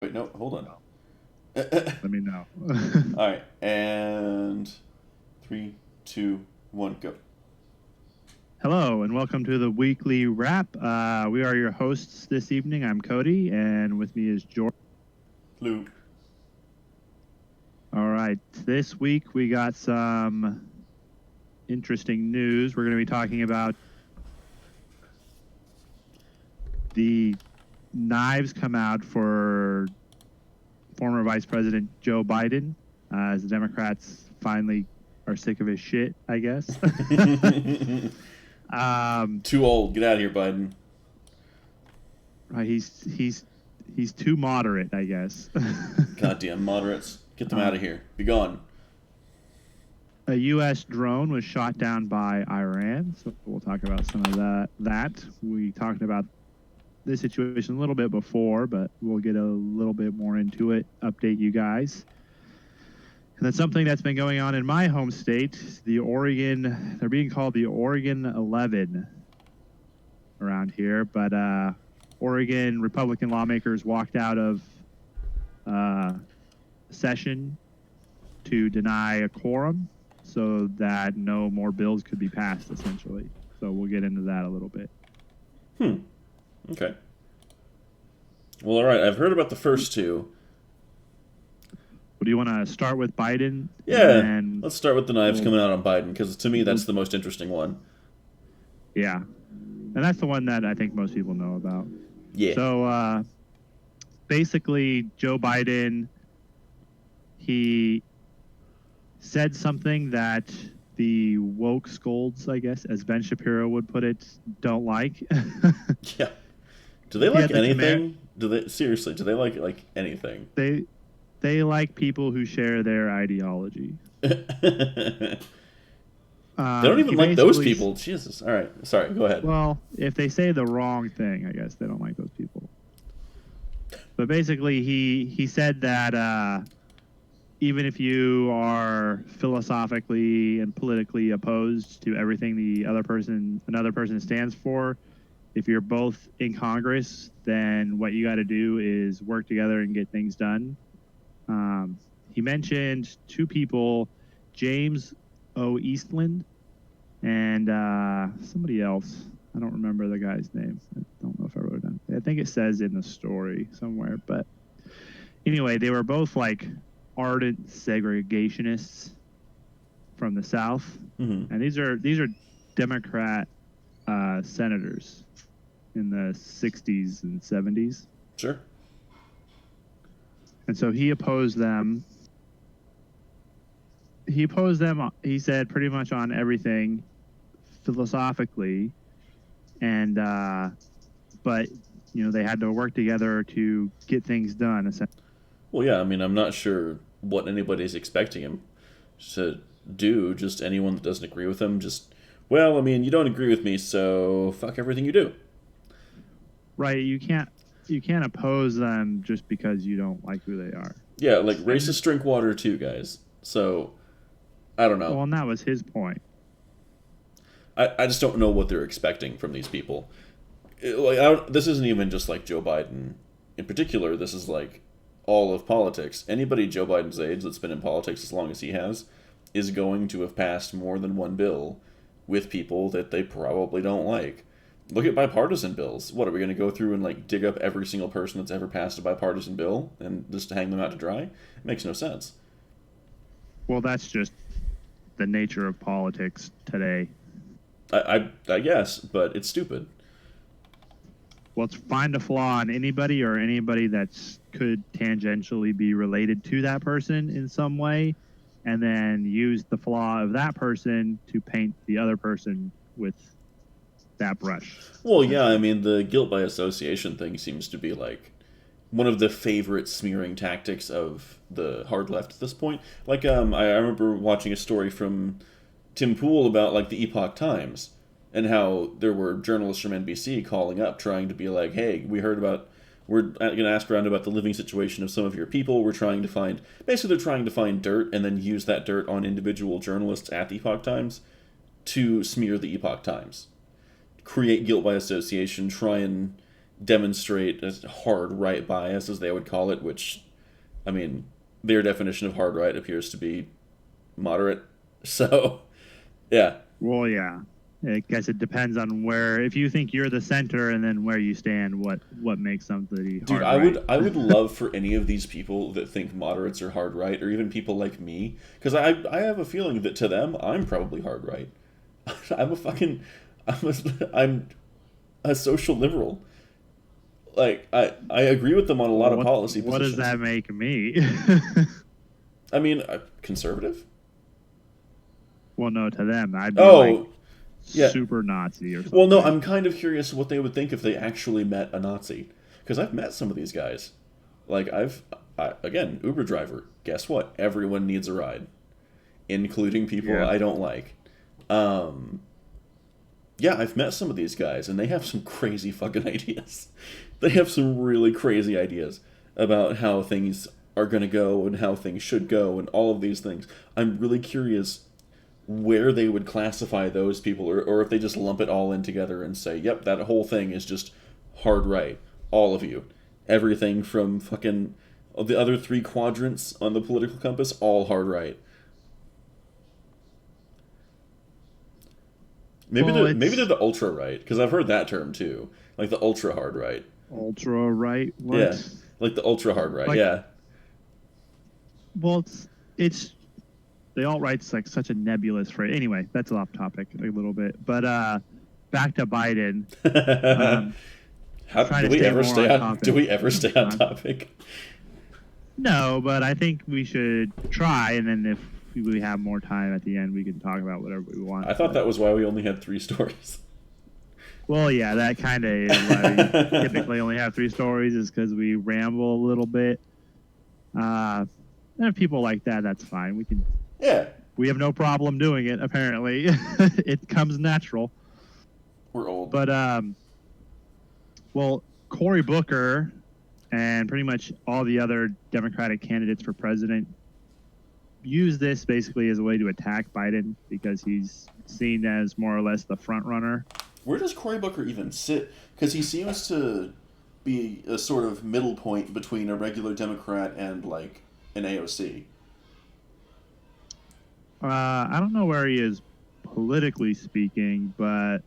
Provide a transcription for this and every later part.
Wait, no, hold on. Let me know. All right, and three, two, one, go. Hello, and welcome to the weekly wrap. We are your hosts this evening. I'm Cody, and with me is George. Lou. All right, this week we got some interesting news. We're going to be talking about the knives come out for former Vice President Joe Biden, as the Democrats finally are sick of his shit, I guess. Too old. Get out of here, Biden. He's too moderate, I guess. Goddamn moderates. Get them out of here. Be gone. A U.S. drone was shot down by Iran, so we'll talk about some of that. We talked about this situation a little bit before, but we'll get a little bit more into it, update you guys. And that's something that's been going on in my home state, they're being called the Oregon 11 around here, but Oregon Republican lawmakers walked out of session to deny a quorum so that no more bills could be passed, essentially. So we'll get into that a little bit. Okay. Well, all right. I've heard about the first two. But do you want to start with Biden? Yeah. Let's start with the knives we'll, coming out on Biden, because to me that's the most interesting one. Yeah. And that's the one that I think most people know about. Yeah. So basically, Joe Biden, he said something that the woke scolds, I guess, as Ben Shapiro would put it, don't like. Yeah. Do they like anything? Seriously? Do they like anything? They like people who share their ideology. They don't even like those people. Jesus. All right. Sorry. Go ahead. Well, if they say the wrong thing, I guess they don't like those people. But basically, he said that even if you are philosophically and politically opposed to everything another person stands for, if you're both in Congress, then what you got to do is work together and get things done. He mentioned two people, James O. Eastland and somebody else. I don't remember the guy's name. I don't know if I wrote it down. I think it says in the story somewhere. But anyway, they were both like ardent segregationists from the South, and these are Democrat senators in the 60s and 70s. Sure. And so he opposed them. He said, pretty much on everything philosophically, and but they had to work together to get things done. Well, yeah. I mean, I'm not sure what anybody's expecting him to do. Just anyone that doesn't agree with him, well, I mean, you don't agree with me, so fuck everything you do. Right? You can't oppose them just because you don't like who they are. Yeah, like racists drink water too, guys. So I don't know. Well, and that was his point. I just don't know what they're expecting from these people. This isn't even just like Joe Biden in particular. This is like all of politics. Anybody Joe Biden's age that's been in politics as long as he has is going to have passed more than one bill with people that they probably don't like. Look at bipartisan bills. What, are we going to go through and like dig up every single person that's ever passed a bipartisan bill and just hang them out to dry? It makes no sense. Well, that's just the nature of politics today. I guess, but it's stupid. Well, it's find a flaw in anybody or anybody that could tangentially be related to that person in some way, and then use the flaw of that person to paint the other person with that brush. Well, yeah, I mean, the guilt by association thing seems to be like one of the favorite smearing tactics of the hard left at this point. Like, I remember watching a story from Tim Pool about like the Epoch Times and how there were journalists from NBC calling up trying to be like, hey, we're going to ask around about the living situation of some of your people. Basically they're trying to find dirt and then use that dirt on individual journalists at the Epoch Times to smear the Epoch Times. Create guilt by association, try and demonstrate a hard right bias, as they would call it, which, I mean, their definition of hard right appears to be moderate. So, yeah. Well, yeah. I guess it depends on where. If you think you're the center, and then where you stand, what makes somebody Dude, hard I right. would love for any of these people that think moderates are hard right, or even people like me, because I have a feeling that to them I'm probably hard right. I'm a fucking I'm a social liberal. Like I agree with them on a lot of policy What does positions. that make me? I mean, conservative. Well, no, to them, I'd be like Oh, yeah. super Nazi or something. Well, no, I'm kind of curious what they would think if they actually met a Nazi, because I've met some of these guys. Like again, Uber driver. Guess what? Everyone needs a ride, including people Yeah. I don't like. Um, yeah, I've met some of these guys, and they have some crazy fucking ideas. They have some really crazy ideas about how things are going to go and how things should go and all of these things. I'm really curious where they would classify those people, or if they just lump it all in together and say, yep, that whole thing is just hard right. All of you. Everything from fucking the other three quadrants on the political compass, all hard right. Maybe they're the ultra right, because I've heard that term too, like the ultra hard right. Ultra right. What? Yeah, like the ultra hard right. Like, yeah. Well, it's the alt right's like such a nebulous phrase. Anyway, that's off topic a little bit. But back to Biden. How do we ever stay on? Do we ever stay on topic? No, but I think we should try, and then if we have more time at the end, we can talk about whatever we want. I thought that was why we only had 3 stories. Well, yeah, that kind of is why we typically only have 3 stories, is because we ramble a little bit. And if people like that, that's fine. We can. Yeah. We have no problem doing it. Apparently, it comes natural. We're old. But well, Cory Booker and pretty much all the other Democratic candidates for president use this basically as a way to attack Biden, because he's seen as more or less the front runner. Where does Cory Booker even sit? Because he seems to be a sort of middle point between a regular Democrat and, like, an AOC. I don't know where he is politically speaking, but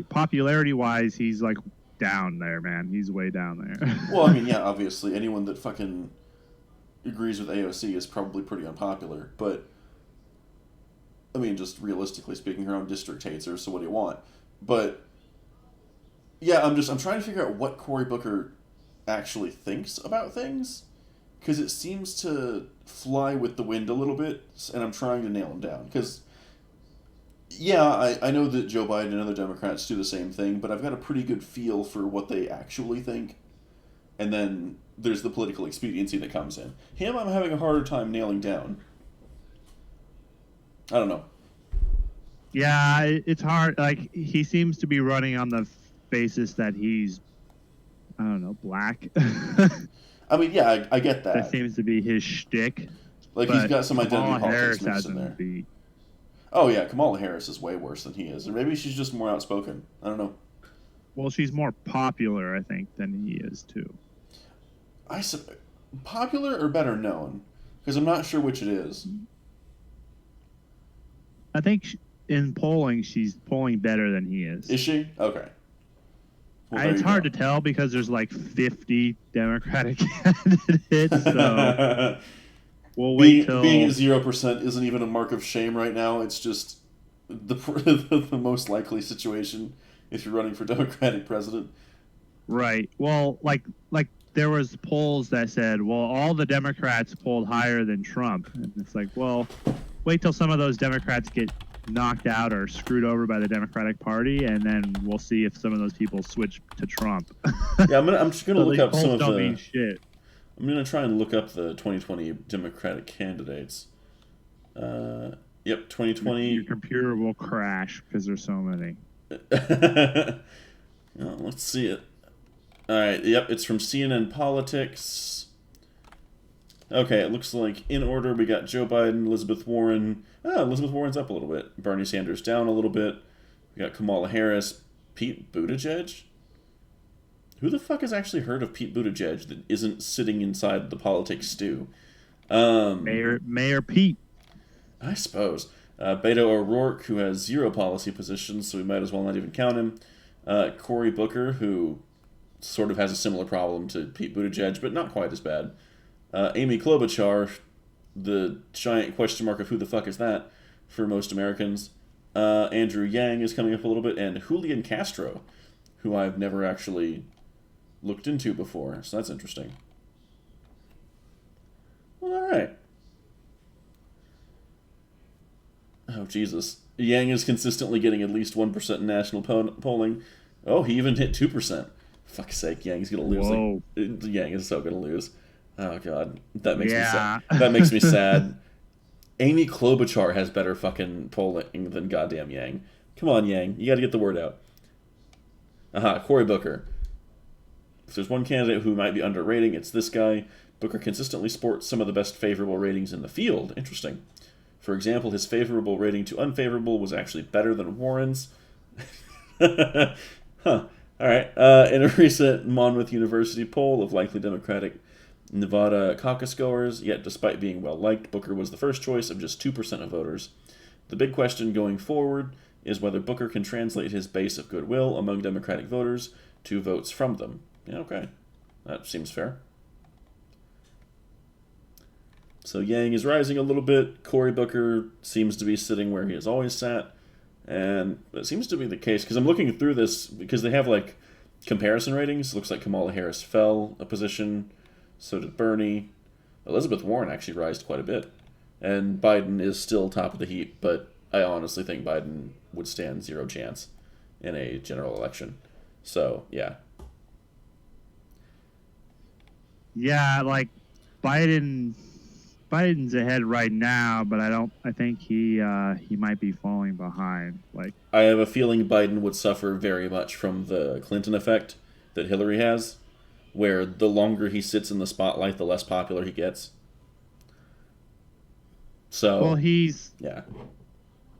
popularity-wise, he's like down there, man. He's way down there. Well, I mean, yeah, obviously, anyone that fucking agrees with AOC is probably pretty unpopular, but I mean, just realistically speaking, her own district hates her, so what do you want? But yeah, I'm trying to figure out what Cory Booker actually thinks about things, because it seems to fly with the wind a little bit, and I'm trying to nail him down. Because yeah, I know that Joe Biden and other Democrats do the same thing, but I've got a pretty good feel for what they actually think. And then there's the political expediency that comes in. Him, I'm having a harder time nailing down. I don't know. Yeah, it's hard. Like, he seems to be running on the basis that he's, I don't know, black. I mean, yeah, I get that. That seems to be his shtick. Like, he's got some identity Kamala Harris politics mixed in there. hasn't beat. Oh, yeah, Kamala Harris is way worse than he is. Or maybe she's just more outspoken. I don't know. Well, she's more popular, I think, than he is, too. Popular or better known? Because I'm not sure which it is. I think in polling, she's polling better than he is. Is she? Okay. Well, It's hard to tell because there's like 50 Democratic candidates, so we'll wait till... Being at 0% isn't even a mark of shame right now. It's just the most likely situation if you're running for Democratic president. Right. Well, like there was polls that said, well, all the Democrats polled higher than Trump. And it's like, well, wait till some of those Democrats get knocked out or screwed over by the Democratic Party, and then we'll see if some of those people switch to Trump. Yeah, I'm just gonna look up some of don't mean shit. I'm gonna try and look up the 2020 Democratic candidates. Yep, 2020. Your computer will crash because there's so many. Let's see it. All right. Yep, it's from CNN Politics. Okay, it looks like in order we got Joe Biden, Elizabeth Warren. Elizabeth Warren's up a little bit. Bernie Sanders down a little bit. We got Kamala Harris, Pete Buttigieg. Who the fuck has actually heard of Pete Buttigieg that isn't sitting inside the politics stew? Mayor Pete. I suppose. Beto O'Rourke, who has zero policy positions, so we might as well not even count him. Cory Booker, who sort of has a similar problem to Pete Buttigieg, but not quite as bad. Amy Klobuchar, the giant question mark of who the fuck is that for most Americans. Andrew Yang is coming up a little bit, and Julian Castro, who I've never actually looked into before, so that's interesting. Well, all right. Oh, Jesus. Yang is consistently getting at least 1% in national polling. Oh, he even hit 2%. Fuck's sake, Yang's gonna lose. Whoa. Yang is so gonna lose. Oh, God. That makes me Yeah. sad. That makes me sad. Amy Klobuchar has better fucking polling than goddamn Yang. Come on, Yang. You gotta get the word out. Cory Booker. If there's one candidate who might be underrating, it's this guy. Booker consistently sports some of the best favorable ratings in the field. Interesting. For example, his favorable rating to unfavorable was actually better than Warren's. Huh. All right. In a recent Monmouth University poll of likely Democratic Nevada caucus goers, yet despite being well-liked, Booker was the first choice of just 2% of voters. The big question going forward is whether Booker can translate his base of goodwill among Democratic voters to votes from them. Yeah, okay. That seems fair. So Yang is rising a little bit. Cory Booker seems to be sitting where he has always sat. And that seems to be the case, because I'm looking through this, because they have, like, comparison ratings. It looks like Kamala Harris fell a position. So did Bernie. Elizabeth Warren actually rised quite a bit. And Biden is still top of the heap, but I honestly think Biden would stand zero chance in a general election. So, yeah. Yeah, like Biden's ahead right now, but I think he might be falling behind. Like, I have a feeling Biden would suffer very much from the Clinton effect that Hillary has, where the longer he sits in the spotlight, the less popular he gets. So, well, he's yeah.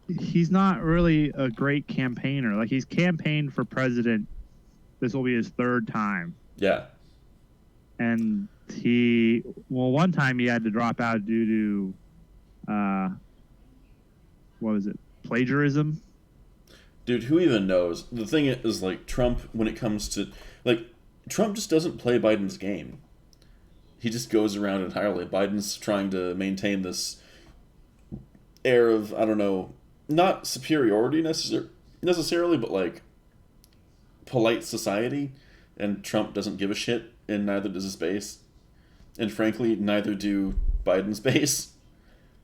not really a great campaigner. Like, he's campaigned for president. This will be his third time. Yeah. And one time he had to drop out due to, what was it, plagiarism? Dude, who even knows? The thing is, like, Trump, when it comes to, like, Trump just doesn't play Biden's game. He just goes around entirely. Biden's trying to maintain this air of, I don't know, not superiority necessarily, but, like, polite society. And Trump doesn't give a shit, and neither does his base. And frankly, neither do Biden's base.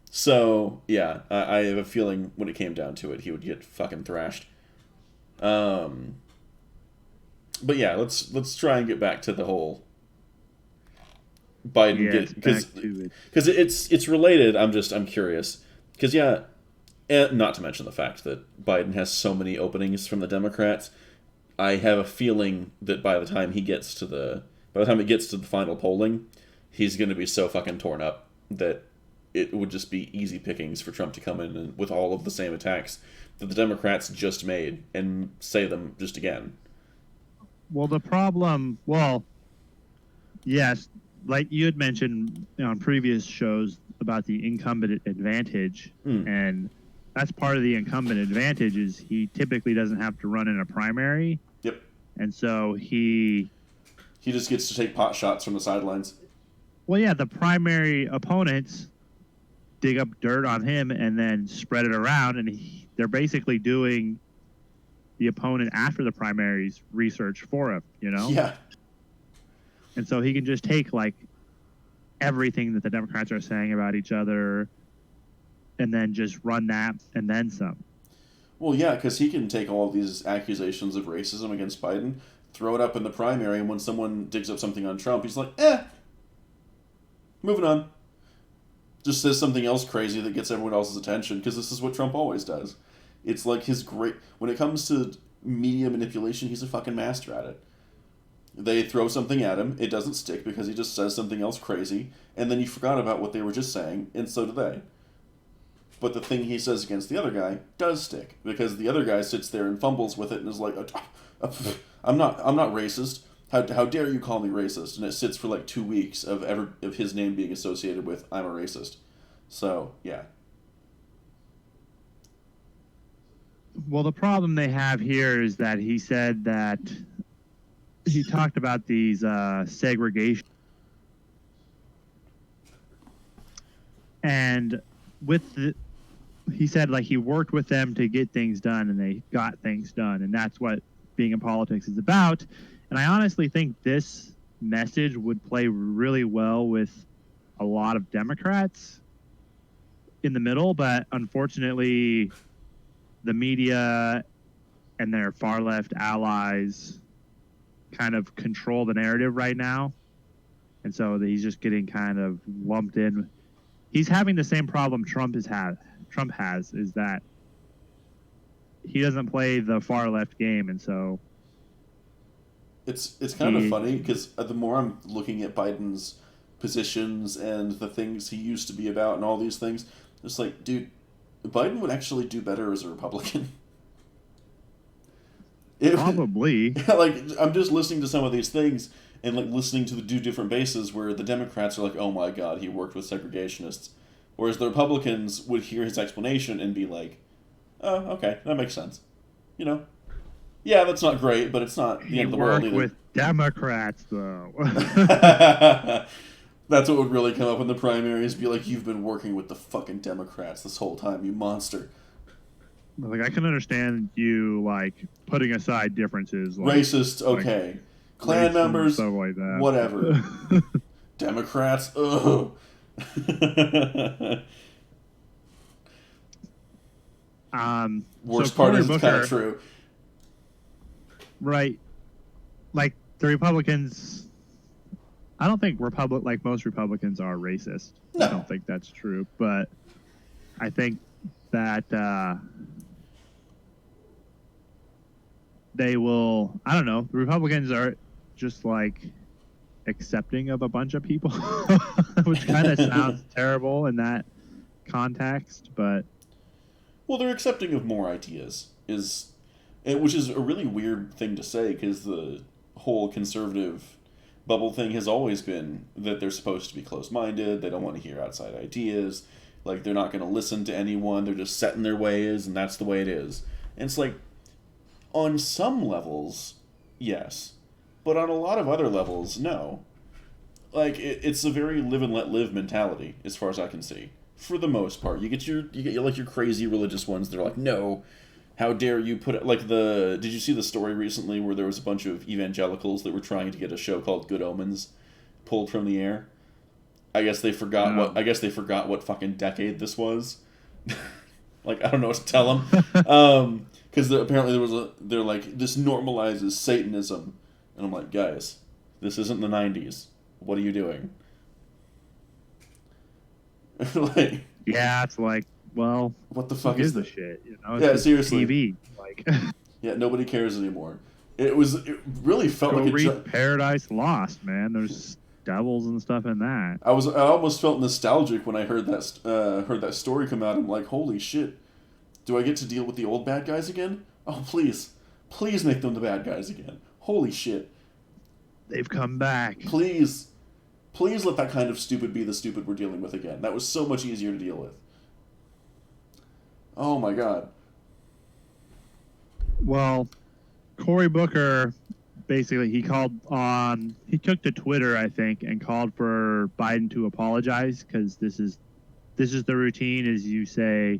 So, yeah, I have a feeling when it came down to it, he would get fucking thrashed. But yeah, let's try and get back to the whole Biden because it's related. I'm curious because yeah, and not to mention the fact that Biden has so many openings from the Democrats. I have a feeling that by the time it gets to the final polling, he's going to be so fucking torn up that it would just be easy pickings for Trump to come in and, with all of the same attacks that the Democrats just made and say them just again. Well, the problem, yes, like you had mentioned on previous shows about the incumbent advantage, and that's part of the incumbent advantage is he typically doesn't have to run in a primary. Yep. And so he just gets to take pot shots from the sidelines. Well, yeah, the primary opponents dig up dirt on him and then spread it around, and they're basically doing the opponent after the primaries research for him, you know? Yeah. And so he can just take, like, everything that the Democrats are saying about each other and then just run that and then some. Well, yeah, because he can take all of these accusations of racism against Biden, throw it up in the primary, and when someone digs up something on Trump, he's like, moving on. Just says something else crazy that gets everyone else's attention, because this is what Trump always does. It's like when it comes to media manipulation, he's a fucking master at it. They throw something at him, it doesn't stick because he just says something else crazy, and then you forgot about what they were just saying, and so do they. But the thing he says against the other guy does stick, because the other guy sits there and fumbles with it and is like, I'm not racist. How dare you call me racist? And it sits for like 2 weeks of his name being associated with I'm a racist. So yeah. Well, the problem they have here is that he said that he talked about these segregation, and he said like he worked with them to get things done, and they got things done, and that's what being in politics is about. And I honestly think this message would play really well with a lot of Democrats in the middle, but unfortunately, the media and their far left allies kind of control the narrative right now. And so he's just getting kind of lumped in. He's having the same problem Trump has, is that he doesn't play the far left game, and so it's kind of funny because the more I'm looking at Biden's positions and the things he used to be about and all these things, it's like, dude, Biden would actually do better as a Republican. Probably. Like, I'm just listening to some of these things and like listening to the two different bases where the Democrats are like, oh my god, he worked with segregationists, whereas the Republicans would hear his explanation and be like, oh, okay, that makes sense. You know, yeah, that's not great, but it's not the end of the world either. With Democrats, though. That's what would really come up in the primaries. Be like, you've been working with the fucking Democrats this whole time, you monster. Like, I can understand you, like, putting aside differences. Like, racist, okay. Like, Klan members, stuff like that. Whatever. Democrats, ugh. Worst part is it's kind of true. Right. Like, the Republicans... I don't think most Republicans are racist. No. I don't think that's true. But I think that they will... I don't know. The Republicans are just, like, accepting of a bunch of people, which kind of sounds terrible in that context, but... Well, they're accepting of more ideas, which is a really weird thing to say, because the whole conservative bubble thing has always been that they're supposed to be closed-minded, they don't want to hear outside ideas, like, they're not going to listen to anyone, they're just set in their ways, and that's the way it is. And it's like, on some levels, yes, but on a lot of other levels, no. Like, it's a very live and let live mentality, as far as I can see. For the most part. You get like your crazy religious ones that are like, no, how dare you put it, like did you see the story recently where there was a bunch of evangelicals that were trying to get a show called Good Omens pulled from the air? I guess they forgot what fucking decade this was. Like, I don't know what to tell them. Because apparently they're like, this normalizes Satanism. And I'm like, guys, this isn't the 90s. What are you doing? Like, yeah, it's like, well, what the fuck is the this shit? You know, yeah, seriously. TV, like, yeah, nobody cares anymore. It really felt go like read Paradise Lost, man. There's devils and stuff in that. I almost felt nostalgic when I heard that story come out. I'm like, holy shit, do I get to deal with the old bad guys again? Oh, please make them the bad guys again. Holy shit, they've come back. Please let that kind of stupid be the stupid we're dealing with again. That was so much easier to deal with. Oh my god. Well, Cory Booker, basically, he took to Twitter, I think, and called for Biden to apologize, because this is the routine, is you say,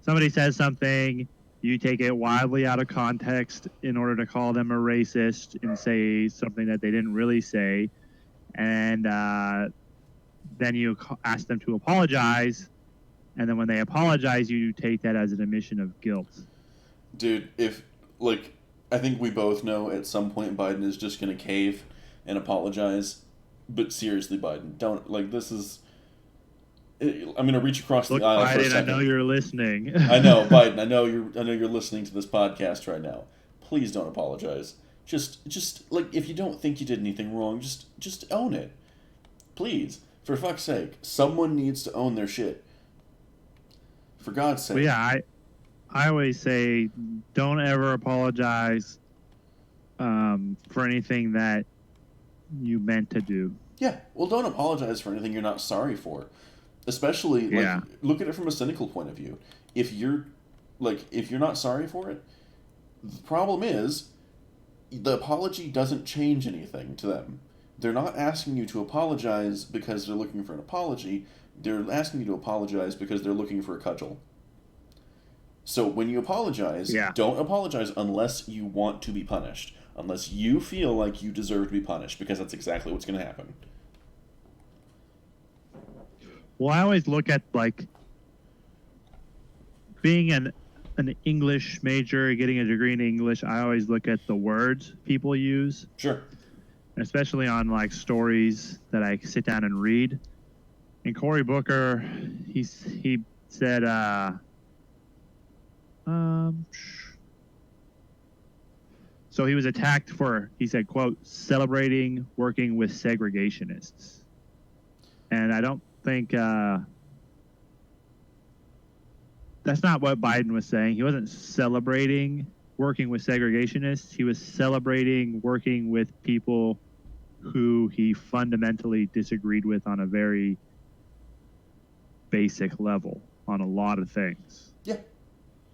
somebody says something, you take it wildly out of context in order to call them a racist and say something that they didn't really say. And then you ask them to apologize, and then when they apologize, you take that as an admission of guilt. Dude, I think we both know at some point Biden is just going to cave and apologize, but seriously, Biden, don't, this is... I'm going to reach across the aisle Biden, for a second. I know you're listening. I know, Biden, I know you're listening to this podcast right now. Please don't apologize. Just if you don't think you did anything wrong, just own it. Please, for fuck's sake, someone needs to own their shit. For God's sake. But yeah, I always say, don't ever apologize for anything that you meant to do. Yeah, well, don't apologize for anything you're not sorry for. Especially, like, Yeah. look at it from a cynical point of view. If you're not sorry for it, the problem is the apology doesn't change anything to them. They're not asking you to apologize because they're looking for an apology. They're asking you to apologize because they're looking for a cudgel. So when you apologize, Yeah. don't apologize unless you want to be punished. Unless you feel like you deserve to be punished, because that's exactly what's going to happen. Well, I always look at like being an English major, getting a degree in English. I always look at the words people use, Sure. especially on like stories that I sit down and read. And Cory Booker, he said, so he was attacked for, he said, quote, celebrating working with segregationists. And I don't think that's not what Biden was saying. He wasn't celebrating working with segregationists. He was celebrating working with people who he fundamentally disagreed with on a very basic level on a lot of things. Yeah.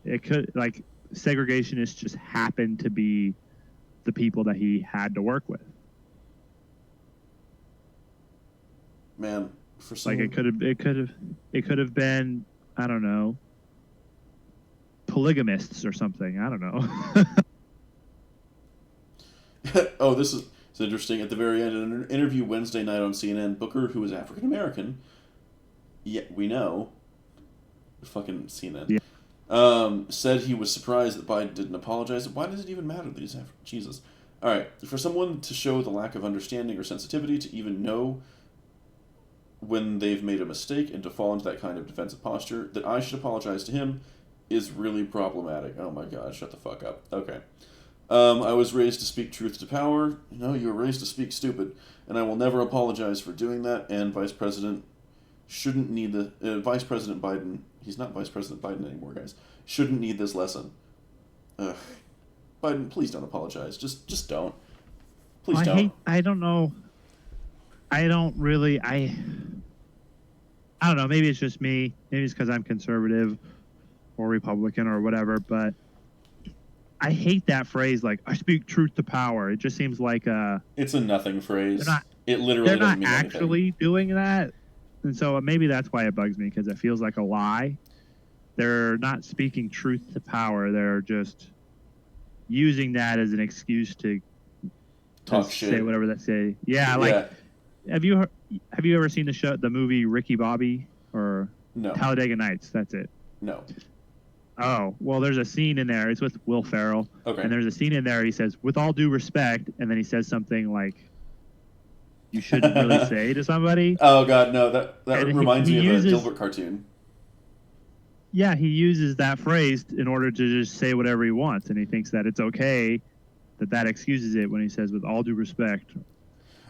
It could, like, segregationists just happened to be the people that he had to work with. Man, for some, Like, it could have been, I don't know, polygamists or something. I don't know. Oh, this is interesting. At the very end, in an interview Wednesday night on CNN, Booker, who is African American, yeah, we know, fucking CNN, said he was surprised that Biden didn't apologize. Why does it even matter that he's African? Jesus. All right, for someone to show the lack of understanding or sensitivity to even know when they've made a mistake and to fall into that kind of defensive posture, that I should apologize to him is really problematic. Oh my god, shut the fuck up. Okay. I was raised to speak truth to power. No, you were raised to speak stupid. And I will never apologize for doing that, and Vice President shouldn't need Vice President Biden, he's not Vice President Biden anymore, guys, shouldn't need this lesson. Ugh. Biden, please don't apologize. Just don't. Please don't. I don't know. I don't really, I don't know. Maybe it's just me. Maybe it's because I'm conservative or Republican or whatever, but I hate that phrase, like, I speak truth to power. It just seems like it's a nothing phrase. It literally they're doesn't not mean actually anything. doing that. And so maybe that's why it bugs me, because it feels like a lie. They're not speaking truth to power. They're just using that as an excuse to Talk shit. Say whatever they say. Yeah, like, have you ever seen the movie Ricky Bobby or No. Talladega Nights? That's it. No. Oh, well, there's a scene in there. It's with Will Ferrell. Okay. And there's a scene in there. He says, with all due respect, and then he says something like, you shouldn't really say to somebody. Oh, God, no. That reminds he me uses, of a Dilbert cartoon. Yeah, he uses that phrase in order to just say whatever he wants, and he thinks that it's okay, that excuses it when he says, with all due respect.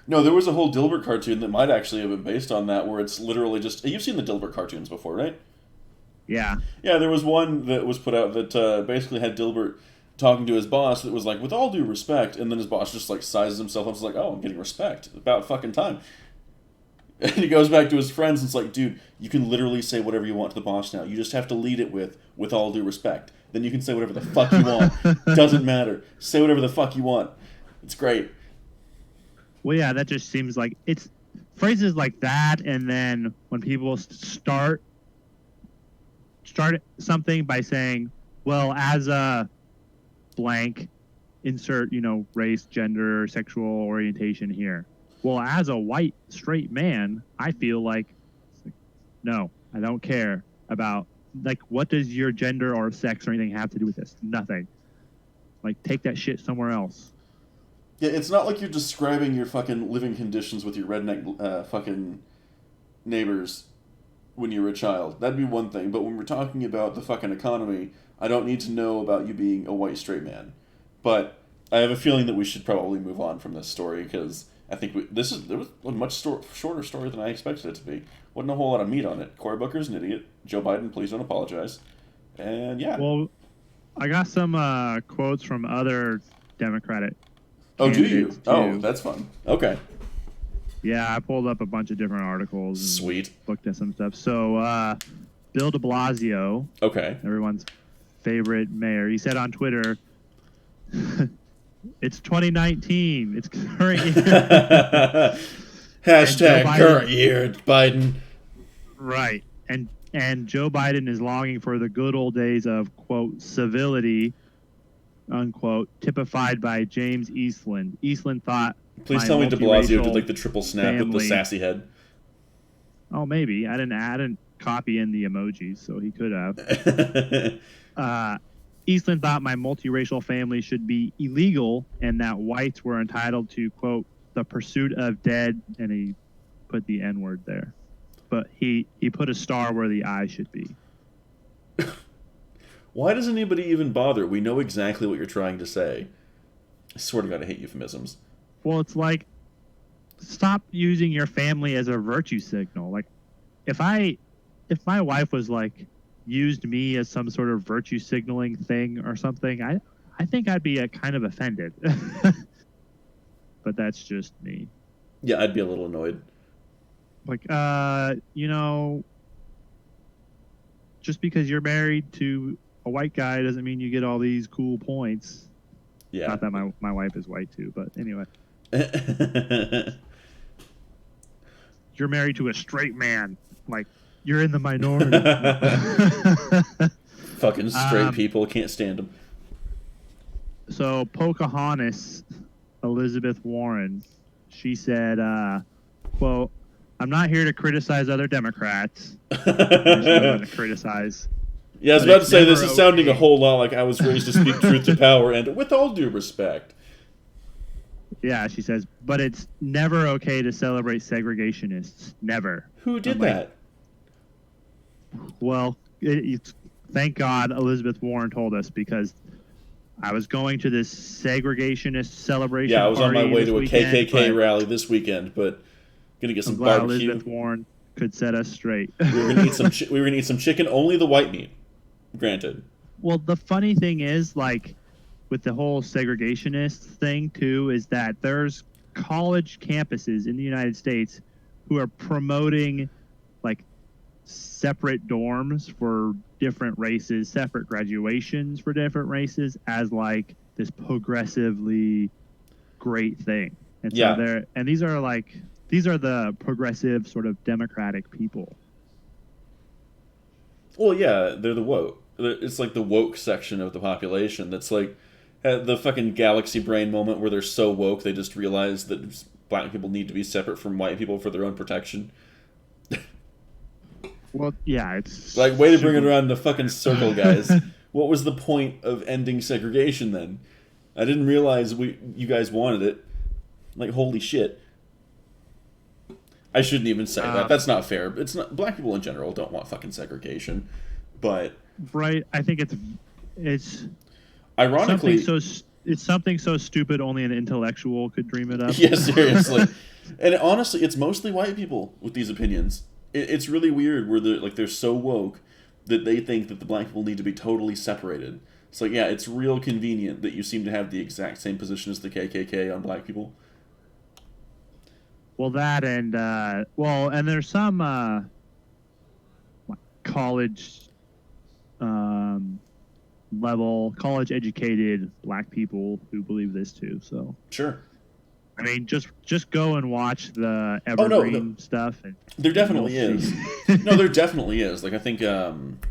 No, there was a whole Dilbert cartoon that might actually have been based on that, where it's literally just... You've seen the Dilbert cartoons before, right? Yeah. Yeah, there was one that was put out that basically had Dilbert talking to his boss that was like, with all due respect, and then his boss just like sizes himself up and is like, oh, I'm getting respect. About fucking time. And he goes back to his friends and it's like, dude, you can literally say whatever you want to the boss now. You just have to lead it with all due respect. Then you can say whatever the fuck you want. Doesn't matter. Say whatever the fuck you want. It's great. Well, yeah, that just seems like it's phrases like that, and then when people start something by saying, well, as a blank, insert, race, gender, sexual orientation here. Well, as a white straight man, I feel like, no, I don't care about, like, what does your gender or sex or anything have to do with this? Nothing. Like, take that shit somewhere else. Yeah, it's not like you're describing your fucking living conditions with your redneck fucking neighbors when you were a child. That'd be one thing. But when we're talking about the fucking economy, I don't need to know about you being a white straight man. But I have a feeling that we should probably move on from this story, because I think there was a much shorter story than I expected it to be. Wasn't a whole lot of meat on it. Cory Booker's an idiot. Joe Biden, please don't apologize. And yeah. Well, I got some quotes from other Democratic Oh, do you? candidates, too. Oh, that's fun. Okay. Yeah, I pulled up a bunch of different articles. And Sweet. looked at some stuff. So, Bill de Blasio, Okay. everyone's favorite mayor, he said on Twitter, "It's 2019. It's current year." Hashtag current year, Biden. Right. And Joe Biden is longing for the good old days of, quote, civility, unquote, typified by James Eastland. Eastland thought, Please tell me de Blasio did like the triple snap with the sassy head. Oh, maybe. I didn't copy in the emojis, so he could have. Eastland thought my multiracial family should be illegal and that whites were entitled to, quote, the pursuit of dead, and he put the N-word there. But he put a star where the I should be. Why does anybody even bother? We know exactly what you're trying to say. I swear to God, I hate euphemisms. Well, it's like, stop using your family as a virtue signal. Like, if my wife was like, used me as some sort of virtue signaling thing or something, I think I'd be kind of offended. But that's just me. Yeah, I'd be a little annoyed. Like, just because you're married to a white guy doesn't mean you get all these cool points. Yeah. Not that my wife is white too, but anyway. You're married to a straight man. Like, you're in the minority. Fucking straight people, can't stand them. So Pocahontas, Elizabeth Warren, she said, quote, "I'm not here to criticize other Democrats." She wasn't to criticize. Yeah, I was about to say, this is sounding a whole lot like I was raised to speak truth to power, and with all due respect. Yeah, she says, but it's never okay to celebrate segregationists. Never. Who did that? Well, thank God Elizabeth Warren told us, because I was going to this segregationist celebration. Yeah, I was on my way to a weekend, KKK rally this weekend, but gonna get some glad barbecue. Elizabeth Warren could set us straight. We were gonna eat some. We were gonna eat some chicken, only the white meat. Granted. Well, the funny thing is, like, with the whole segregationist thing too, is that there's college campuses in the United States who are promoting like separate dorms for different races, separate graduations for different races as like this progressively great thing. And so these are the progressive sort of democratic people. Well, yeah, they're the woke. It's like the woke section of the population that's like the fucking galaxy brain moment where they're so woke they just realize that black people need to be separate from white people for their own protection. Well, yeah, it's like, way to bring it around in a fucking circle, guys. What was the point of ending segregation then? I didn't realize you guys wanted it. Like, holy shit. I shouldn't even say that. That's not fair. It's not. Black people in general don't want fucking segregation, but right. I think it's ironically it's something so stupid only an intellectual could dream it up. Yeah, seriously. And honestly, it's mostly white people with these opinions. It's really weird where they're so woke that they think that the black people need to be totally separated. It's like, yeah, it's real convenient that you seem to have the exact same position as the KKK on black people. Well, that and there's some college level, college educated black people who believe this too. So sure. I mean, just go and watch the Evergreen stuff. And there definitely is. No, there definitely is. Like, I think,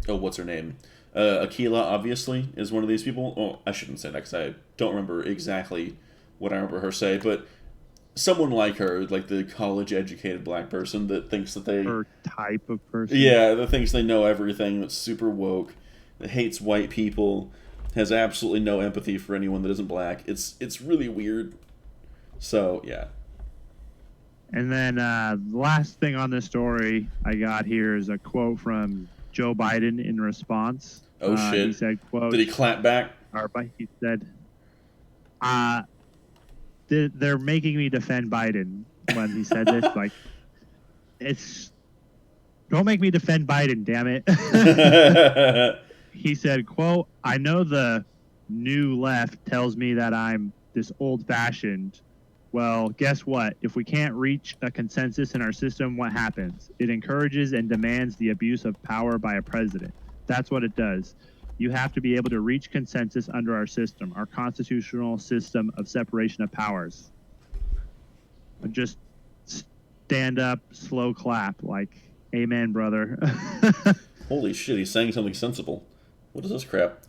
what's her name? Akila, obviously, is one of these people. Oh, I shouldn't say that because I don't remember exactly what I remember her say, but someone like her, like the college-educated black person that thinks that they... Her type of person. Yeah, that thinks they know everything, that's super woke, that hates white people, has absolutely no empathy for anyone that isn't black. It's really weird. So, yeah. And then the last thing on this story I got here is a quote from Joe Biden in response. Oh, shit. He said, quote... Did he clap back? He said, they're making me defend Biden when he said this. Like, don't make me defend Biden, damn it. He said, quote, "I know the new left tells me that I'm this old-fashioned. Well, guess what? If we can't reach a consensus in our system, what happens? It encourages and demands the abuse of power by a president. That's what it does. You have to be able to reach consensus under our system, our constitutional system of separation of powers. Just stand up, slow clap, like, amen, brother. Holy shit, he's saying something sensible. What is this crap?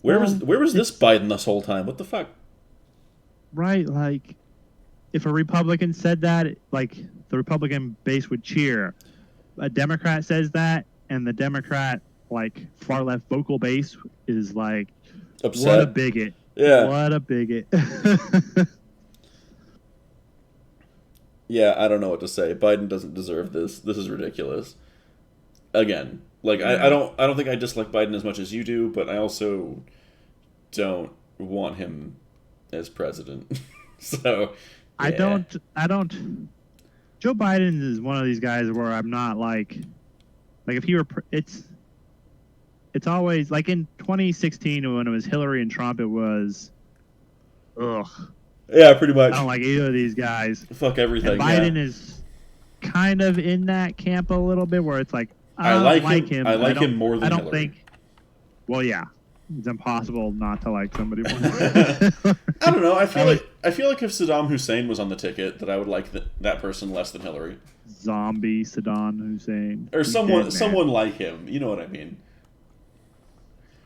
Where was this Biden this whole time? What the fuck? Right, like, if a Republican said that, like, the Republican base would cheer. A Democrat says that, and the Democrat, like, far left vocal base is like, upset. What a bigot. Yeah. What a bigot. Yeah, I don't know what to say. Biden doesn't deserve this. This is ridiculous. Again, like, Yeah. I don't think I dislike Biden as much as you do, but I also don't want him as president. So yeah. I don't Joe Biden is one of these guys where I'm not like if he were it's always like in 2016 when it was Hillary and Trump, it was ugh. Yeah, pretty much. I don't like either of these guys. Fuck everything. And Biden is kind of in that camp a little bit where it's like I like him. I like him more than I don't Hillary. think. Well, yeah, it's impossible not to like somebody more. I don't know. I feel like if Saddam Hussein was on the ticket, that I would like that person less than Hillary. Zombie Saddam Hussein, or someone like him. You know what I mean?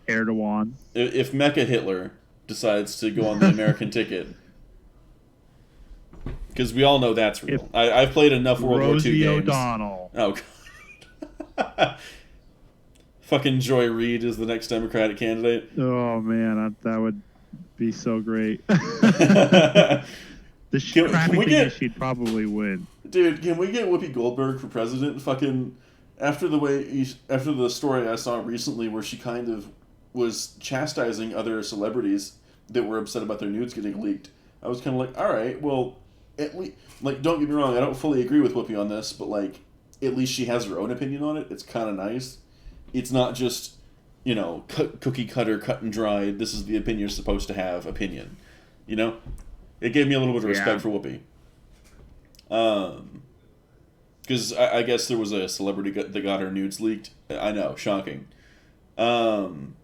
Erdogan. If Mecha Hitler decides to go on the American ticket, because we all know that's real. I've played enough World War II games. O'Donnell. Oh god. Fucking Joy Reid is the next Democratic candidate. Oh man, that would be so great. The crappy thing is she'd probably win. Dude, can we get Whoopi Goldberg for president? Fucking after the story I saw recently where she kind of was chastising other celebrities that were upset about their nudes getting leaked, I was kind of like, all right, well, at least, like, don't get me wrong, I don't fully agree with Whoopi on this, but like, at least she has her own opinion on it. It's kind of nice. It's not just, you know, cookie cutter, cut and dried, this is the opinion you're supposed to have opinion. You know? It gave me a little bit of respect for Whoopi. Because I guess there was a celebrity that got her nudes leaked. I know, shocking. And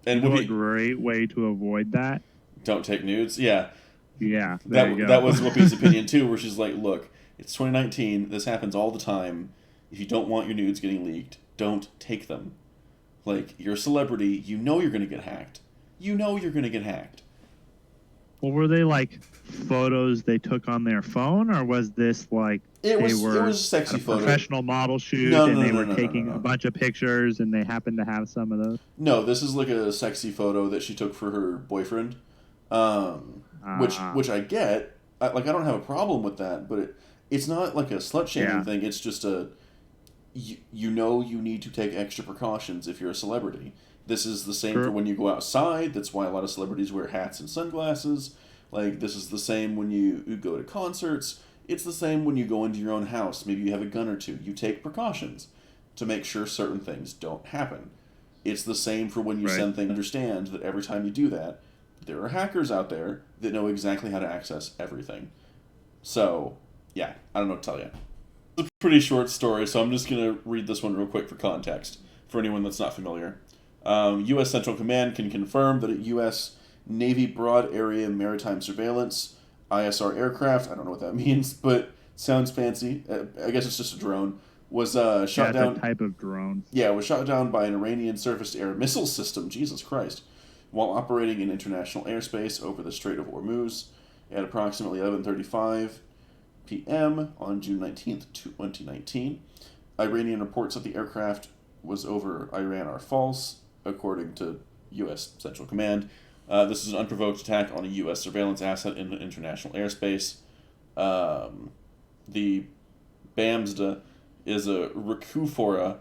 Whoopi, a great way to avoid that. Don't take nudes? Yeah. Yeah, there you go. That was Whoopi's opinion too, where she's like, look, it's 2019, this happens all the time. If you don't want your nudes getting leaked, don't take them. Like, you're a celebrity, you know you're going to get hacked. Well, were they like photos they took on their phone, or was this like it was a sexy at a photo. professional model shoot they were taking a bunch of pictures and they happened to have some of those? No, this is like a sexy photo that she took for her boyfriend, which I get. I don't have a problem with that, but it's not like a slut shaming thing. It's just you know you need to take extra precautions if you're a celebrity. This is the same for when you go outside. That's why a lot of celebrities wear hats and sunglasses. Like, this is the same when you go to concerts. It's the same when you go into your own house. Maybe you have a gun or two. You take precautions to make sure certain things don't happen. It's the same for when you send things. Understand that every time you do that, there are hackers out there that know exactly how to access everything. So, yeah, I don't know what to tell you. It's a pretty short story, so I'm just going to read this one real quick for context, for anyone that's not familiar. U.S. Central Command can confirm that a U.S. Navy Broad Area Maritime Surveillance, ISR aircraft, I don't know what that means, but sounds fancy, I guess it's just a drone, was shot down... It's a type of drone. Yeah, was shot down by an Iranian surface-to-air missile system, Jesus Christ, while operating in international airspace over the Strait of Hormuz at approximately 11:35 p.m. on June 19th, 2019. Iranian reports that the aircraft was over Iran are false, according to U.S. Central Command. This is an unprovoked attack on a U.S. surveillance asset in international airspace. The BAMSDA is a Rakufora.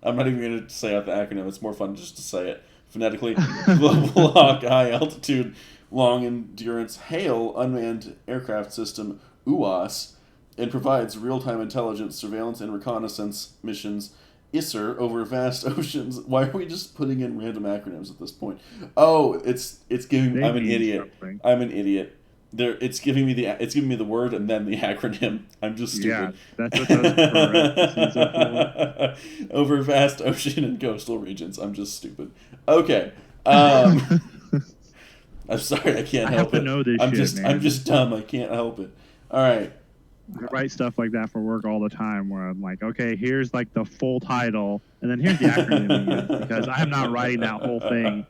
I'm not even going to say out the acronym. It's more fun just to say it phonetically. Global Hawk High Altitude Long Endurance Hail Unmanned Aircraft System, UAS, and provides real-time intelligence, surveillance, and reconnaissance missions ISR over vast oceans. Why are we just putting in random acronyms at this point? Oh, it's giving. They I'm an mean idiot. something. I'm an idiot. It's giving me the word and then the acronym. I'm just Yeah, stupid. that's what those parentheses are Over vast ocean and coastal regions. I'm just stupid. Okay. for. I'm sorry. I can't I help have to it. know this I'm shit, just man. I'm just dumb. I can't help it. All right. I write stuff like that for work all the time where I'm like, okay, here's like the full title, and then here's the acronym we use because I'm not writing that whole thing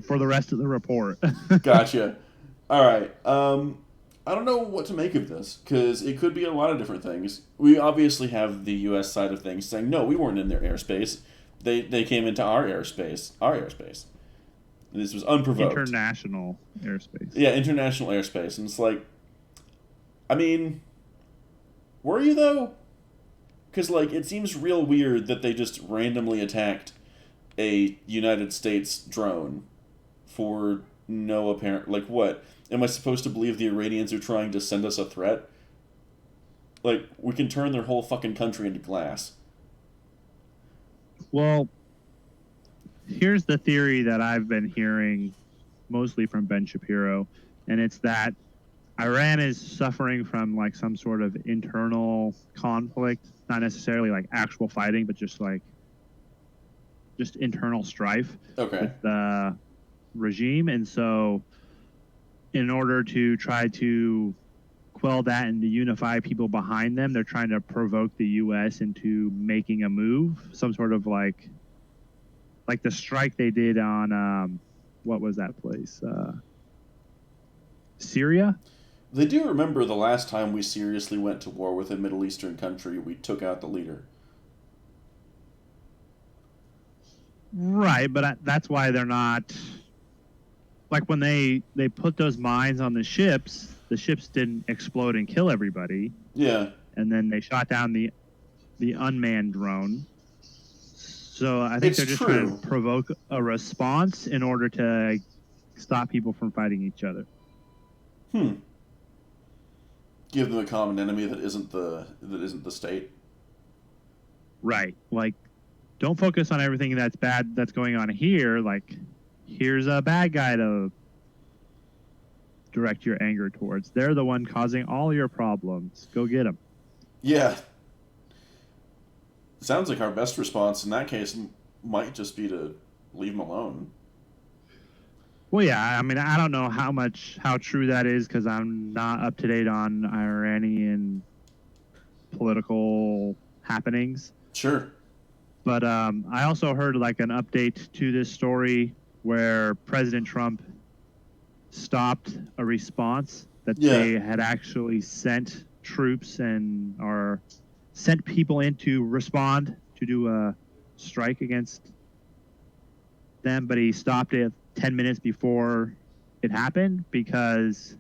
for the rest of the report. Gotcha. All right. I don't know what to make of this because it could be a lot of different things. We obviously have the U.S. side of things saying, no, we weren't in their airspace. They came into our airspace. Our airspace. This was unprovoked. International airspace. Yeah, international airspace. And it's like, I mean, were you though? Because, like, it seems real weird that they just randomly attacked a United States drone for no apparent... Like, what? Am I supposed to believe the Iranians are trying to send us a threat? Like, we can turn their whole fucking country into glass. Well, here's the theory that I've been hearing mostly from Ben Shapiro, and it's that Iran is suffering from like some sort of internal conflict, not necessarily like actual fighting, but just internal strife with the regime. And so in order to try to quell that and to unify people behind them, they're trying to provoke the U.S. into making a move, some sort of like the strike they did on what was that place? Syria? They do remember the last time we seriously went to war with a Middle Eastern country, we took out the leader. Right, but that's why they're not... Like when they put those mines on the ships didn't explode and kill everybody. Yeah. And then they shot down the unmanned drone. So I think they're just trying to provoke a response in order to stop people from fighting each other. Give them a common enemy that isn't the state. Right. Like, don't focus on everything that's bad that's going on here. Like, here's a bad guy to direct your anger towards. They're the one causing all your problems. Go get them. Yeah. Sounds like our best response in that case might just be to leave them alone. Well, yeah, I mean, I don't know how true that is because I'm not up to date on Iranian political happenings. Sure. But I also heard like an update to this story where President Trump stopped a response that they had actually sent troops or sent people in to respond to do a strike against them, but he stopped it 10 minutes before it happened because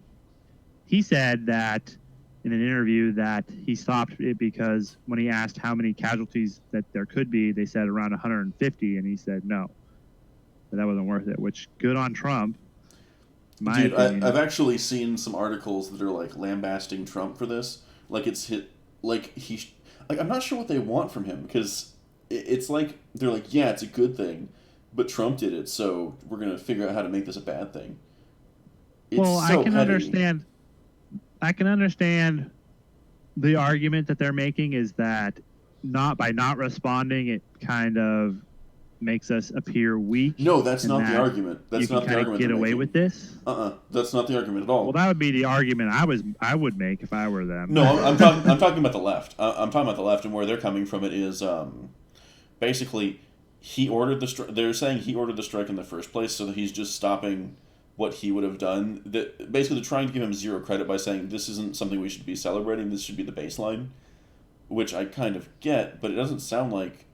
he said that in an interview that he stopped it because when he asked how many casualties that there could be, they said around 150, and he said no, that wasn't worth it, which good on Trump. Dude, I've actually seen some articles that are like lambasting Trump for this. Like I'm not sure what they want from him because it's like they're like, yeah, it's a good thing, but Trump did it, so we're gonna figure out how to make this a bad thing. It's I can understand. I can understand the argument that they're making is that by not responding, it kind of makes us appear weak. No, that's not the argument. That's not the argument. Get away with this. That's not the argument at all. Well, that would be the argument I would make if I were them. No, I'm talking about the left. I'm talking about the left, and where they're coming from. It is basically he ordered the strike. They're saying he ordered the strike in the first place, so that he's just stopping what he would have done. That basically they're trying to give him zero credit by saying this isn't something we should be celebrating. This should be the baseline, which I kind of get, but it doesn't sound like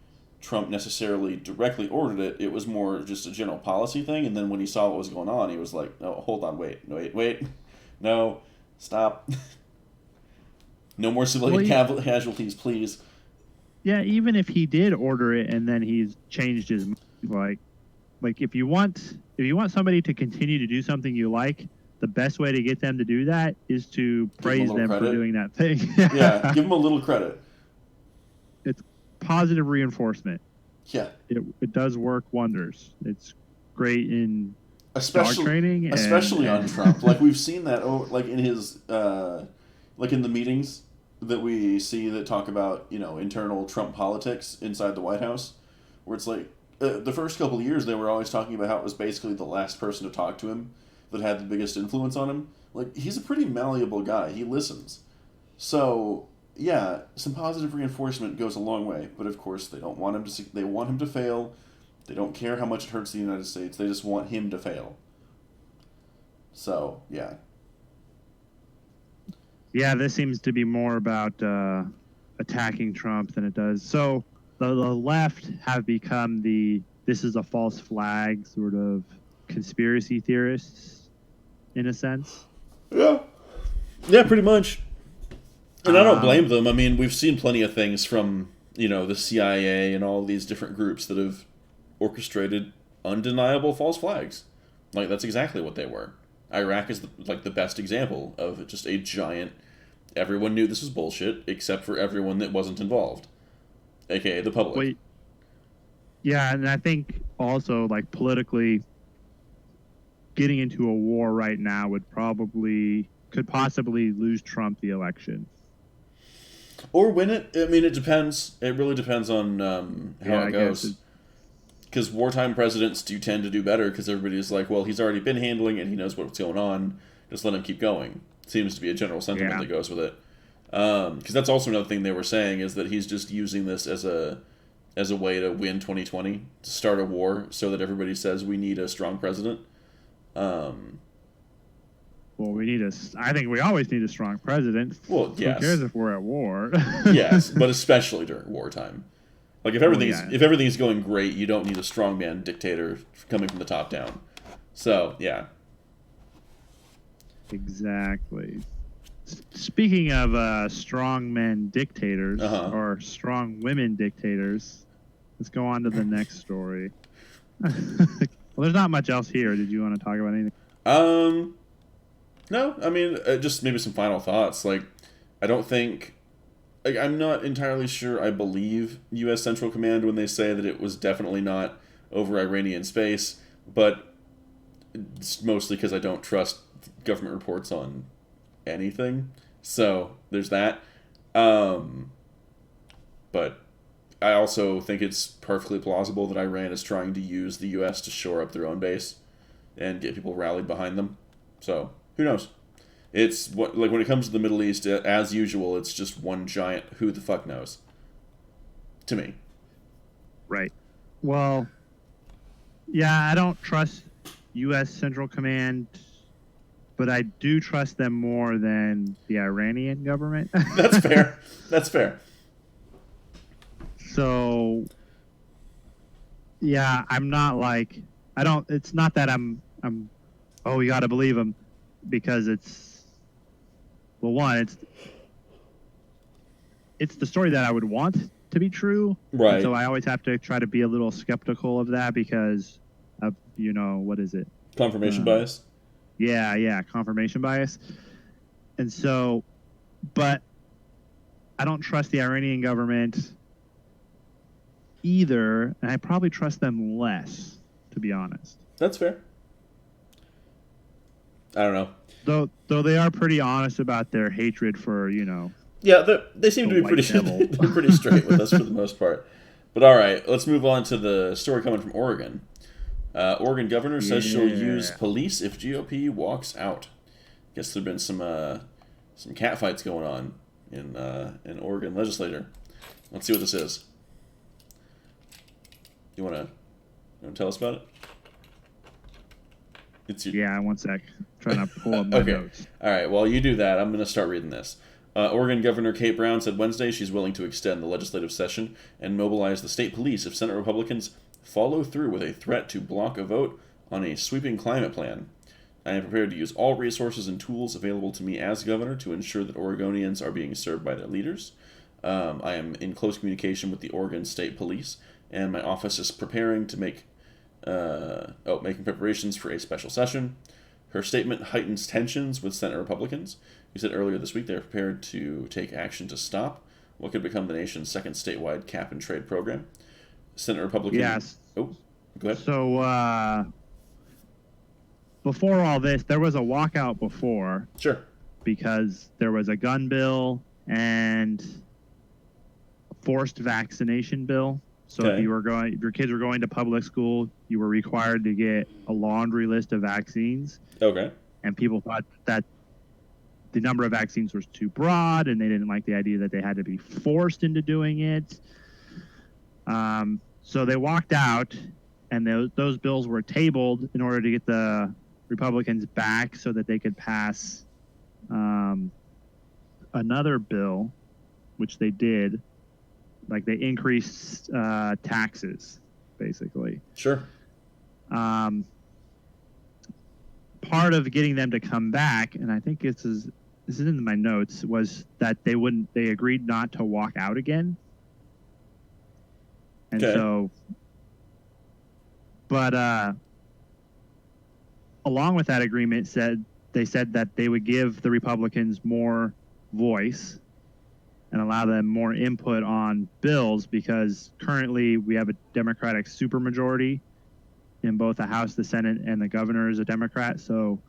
Trump necessarily directly ordered it. It was more just a general policy thing, and then when he saw what was going on, he was like, "No, hold on, wait, no, stop, no more civilian casualties, please." Yeah, even if he did order it and then he's changed his mind, like if you want somebody to continue to do something you like, the best way to get them to do that is to praise them for doing that thing. Yeah, give them a little credit. It's positive reinforcement. Yeah. It does work wonders. It's great in dog Especially, training, especially on Trump. Like we've seen that, like in his, like in the meetings that we see that talk about internal Trump politics inside the White House, where it's like the first couple of years they were always talking about how it was basically the last person to talk to him that had the biggest influence on him. Like he's a pretty malleable guy. He listens. So yeah, some positive reinforcement goes a long way. But of course they don't want him to. They want him to fail. They don't care how much it hurts the United States. They just want him to fail. So, yeah. Yeah, this seems to be more about attacking Trump than it does. So the left have become this is a false flag sort of conspiracy theorists, in a sense. Yeah. Yeah, pretty much. And I don't blame them. I mean, we've seen plenty of things from, the CIA and all these different groups that have orchestrated undeniable false flags. Like, that's exactly what they were. Iraq is the best example of just a giant. Everyone knew this was bullshit, except for everyone that wasn't involved, aka the public. Wait. Yeah, and I think also politically, getting into a war right now could possibly lose Trump the election. Or win it. I mean, it depends. It really depends on how it goes. Because wartime presidents do tend to do better because everybody's like, well, he's already been handling it and he knows what's going on. Just let him keep going. Seems to be a general sentiment that goes with it. Because that's also another thing they were saying is that he's just using this as a way to win 2020, to start a war so that everybody says we need a strong president. Well, I think we always need a strong president. Well, yes. Who cares if we're at war? Yes, but especially during wartime. Like if everything's going great, you don't need a strongman dictator coming from the top down. So yeah. Exactly. Speaking of strongmen dictators or strong women dictators, let's go on to the next story. Well, there's not much else here. Did you want to talk about anything? No. I mean, just maybe some final thoughts. Like, I don't think. I'm not entirely sure I believe U.S. Central Command when they say that it was definitely not over Iranian space, but it's mostly because I don't trust government reports on anything. So there's that. But I also think it's perfectly plausible that Iran is trying to use the U.S. to shore up their own base and get people rallied behind them. So who knows? It's when it comes to the Middle East, as usual, it's just one giant who the fuck knows. To me. Right. Well, yeah, I don't trust U.S. Central Command, but I do trust them more than the Iranian government. That's fair. That's fair. So, yeah, I'm not it's not that oh, you got to believe them, because well, one, it's the story that I would want to be true. Right. And so I always have to try to be a little skeptical of that because of, what is it? Confirmation bias? Yeah, confirmation bias. And so, but I don't trust the Iranian government either, and I probably trust them less, to be honest. That's fair. I don't know. Though they are pretty honest about their hatred for, Yeah, they seem to be pretty straight with us for the most part. But all right, let's move on to the story coming from Oregon. Oregon governor says she'll use police if GOP walks out. Guess there've been some catfights going on in Oregon legislature. Let's see what this is. You want to tell us about it? Yeah, one sec. Trying to pull up my notes. All right, while you do that, I'm going to start reading this. Oregon Governor Kate Brown said Wednesday she's willing to extend the legislative session and mobilize the state police if Senate Republicans follow through with a threat to block a vote on a sweeping climate plan. I am prepared to use all resources and tools available to me as governor to ensure that Oregonians are being served by their leaders. I am in close communication with the Oregon State Police, and my office is preparing to making preparations for a special session. Her statement heightens tensions with Senate Republicans, who said earlier this week they are prepared to take action to stop what could become the nation's second statewide cap-and-trade program. Senate Republican... Yes. Oh, go ahead. So, before all this, there was a walkout before. Sure. Because there was a gun bill and a forced vaccination bill. So Okay. if your kids were going to public school, you were required to get a laundry list of vaccines. Okay. And people thought that the number of vaccines was too broad, and they didn't like the idea that they had to be forced into doing it. So they walked out, and those bills were tabled in order to get the Republicans back so that they could pass another bill, which they did. Like, they increased taxes, basically. Sure. Part of getting them to come back, and I think this is in my notes, was that they agreed not to walk out again. And okay. so, but along with that agreement, they said that they would give the Republicans more voice and allow them more input on bills, because currently we have a Democratic supermajority in both the House, the Senate, and the governor is a Democrat. So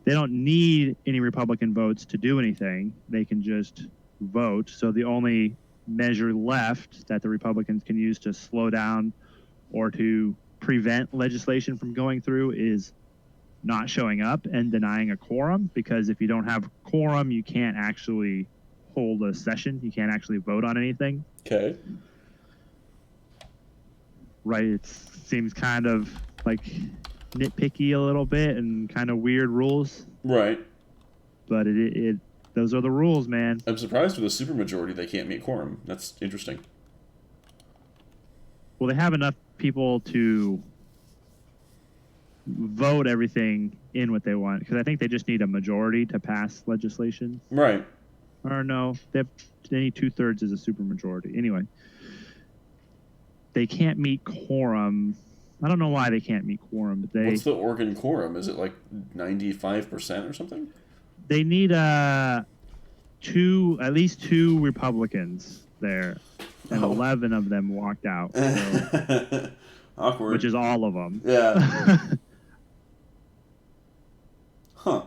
they don't need any Republican votes to do anything. They can just vote. So the only measure left that the Republicans can use to slow down or to prevent legislation from going through is not showing up and denying a quorum, because if you don't have quorum, you can't actually hold a session. You can't actually vote on anything. Okay. Right. It seems kind of like nitpicky a little bit and kind of weird rules. Right. But those are the rules, man. I'm surprised with a supermajority they can't meet quorum. That's interesting. Well, they have enough people to vote everything in what they want, because I think they just need a majority to pass legislation. Right. Or no, they need 2/3 as a supermajority. Anyway, they can't meet quorum. I don't know why they can't meet quorum, but What's the Oregon quorum? Is it like 95% or something? They need at least two Republicans there, and 11 of them walked out. So, awkward. Which is all of them. Yeah. Huh.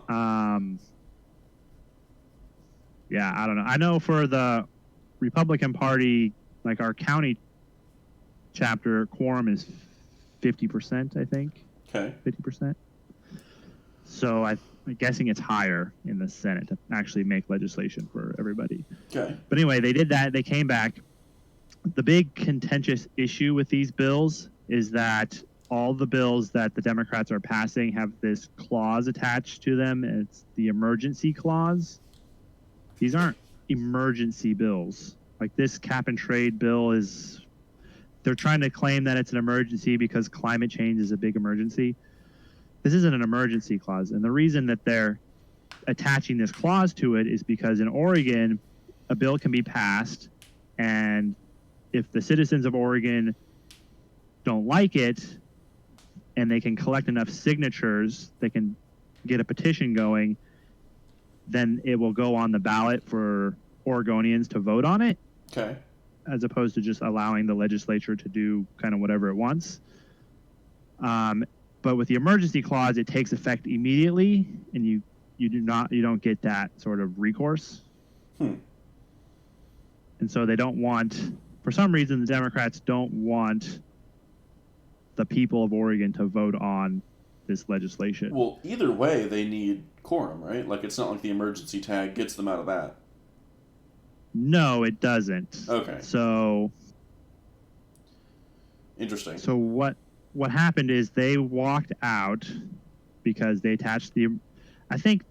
Yeah, I don't know. I know for the Republican Party, like our county chapter, quorum is 50%, I think. Okay. 50%. So I'm guessing it's higher in the Senate to actually make legislation for everybody. Okay. But anyway, they did that. They came back. The big contentious issue with these bills is that all the bills that the Democrats are passing have this clause attached to them. It's the emergency clause. These aren't emergency bills. Like this cap and trade bill they're trying to claim that it's an emergency because climate change is a big emergency. This isn't an emergency clause. And the reason that they're attaching this clause to it is because in Oregon, a bill can be passed, and if the citizens of Oregon don't like it and they can collect enough signatures, they can get a petition going, then it will go on the ballot for Oregonians to vote on it. Okay. As opposed to just allowing the legislature to do kind of whatever it wants. But with the emergency clause, it takes effect immediately, and you don't get that sort of recourse. And so they don't want, for some reason, the Democrats don't want the people of Oregon to vote on this legislation. Well, either way, they need quorum, right? Like, it's not like the emergency tag gets them out of that. No, it doesn't. Okay. So interesting. So what happened is they walked out because they attached I think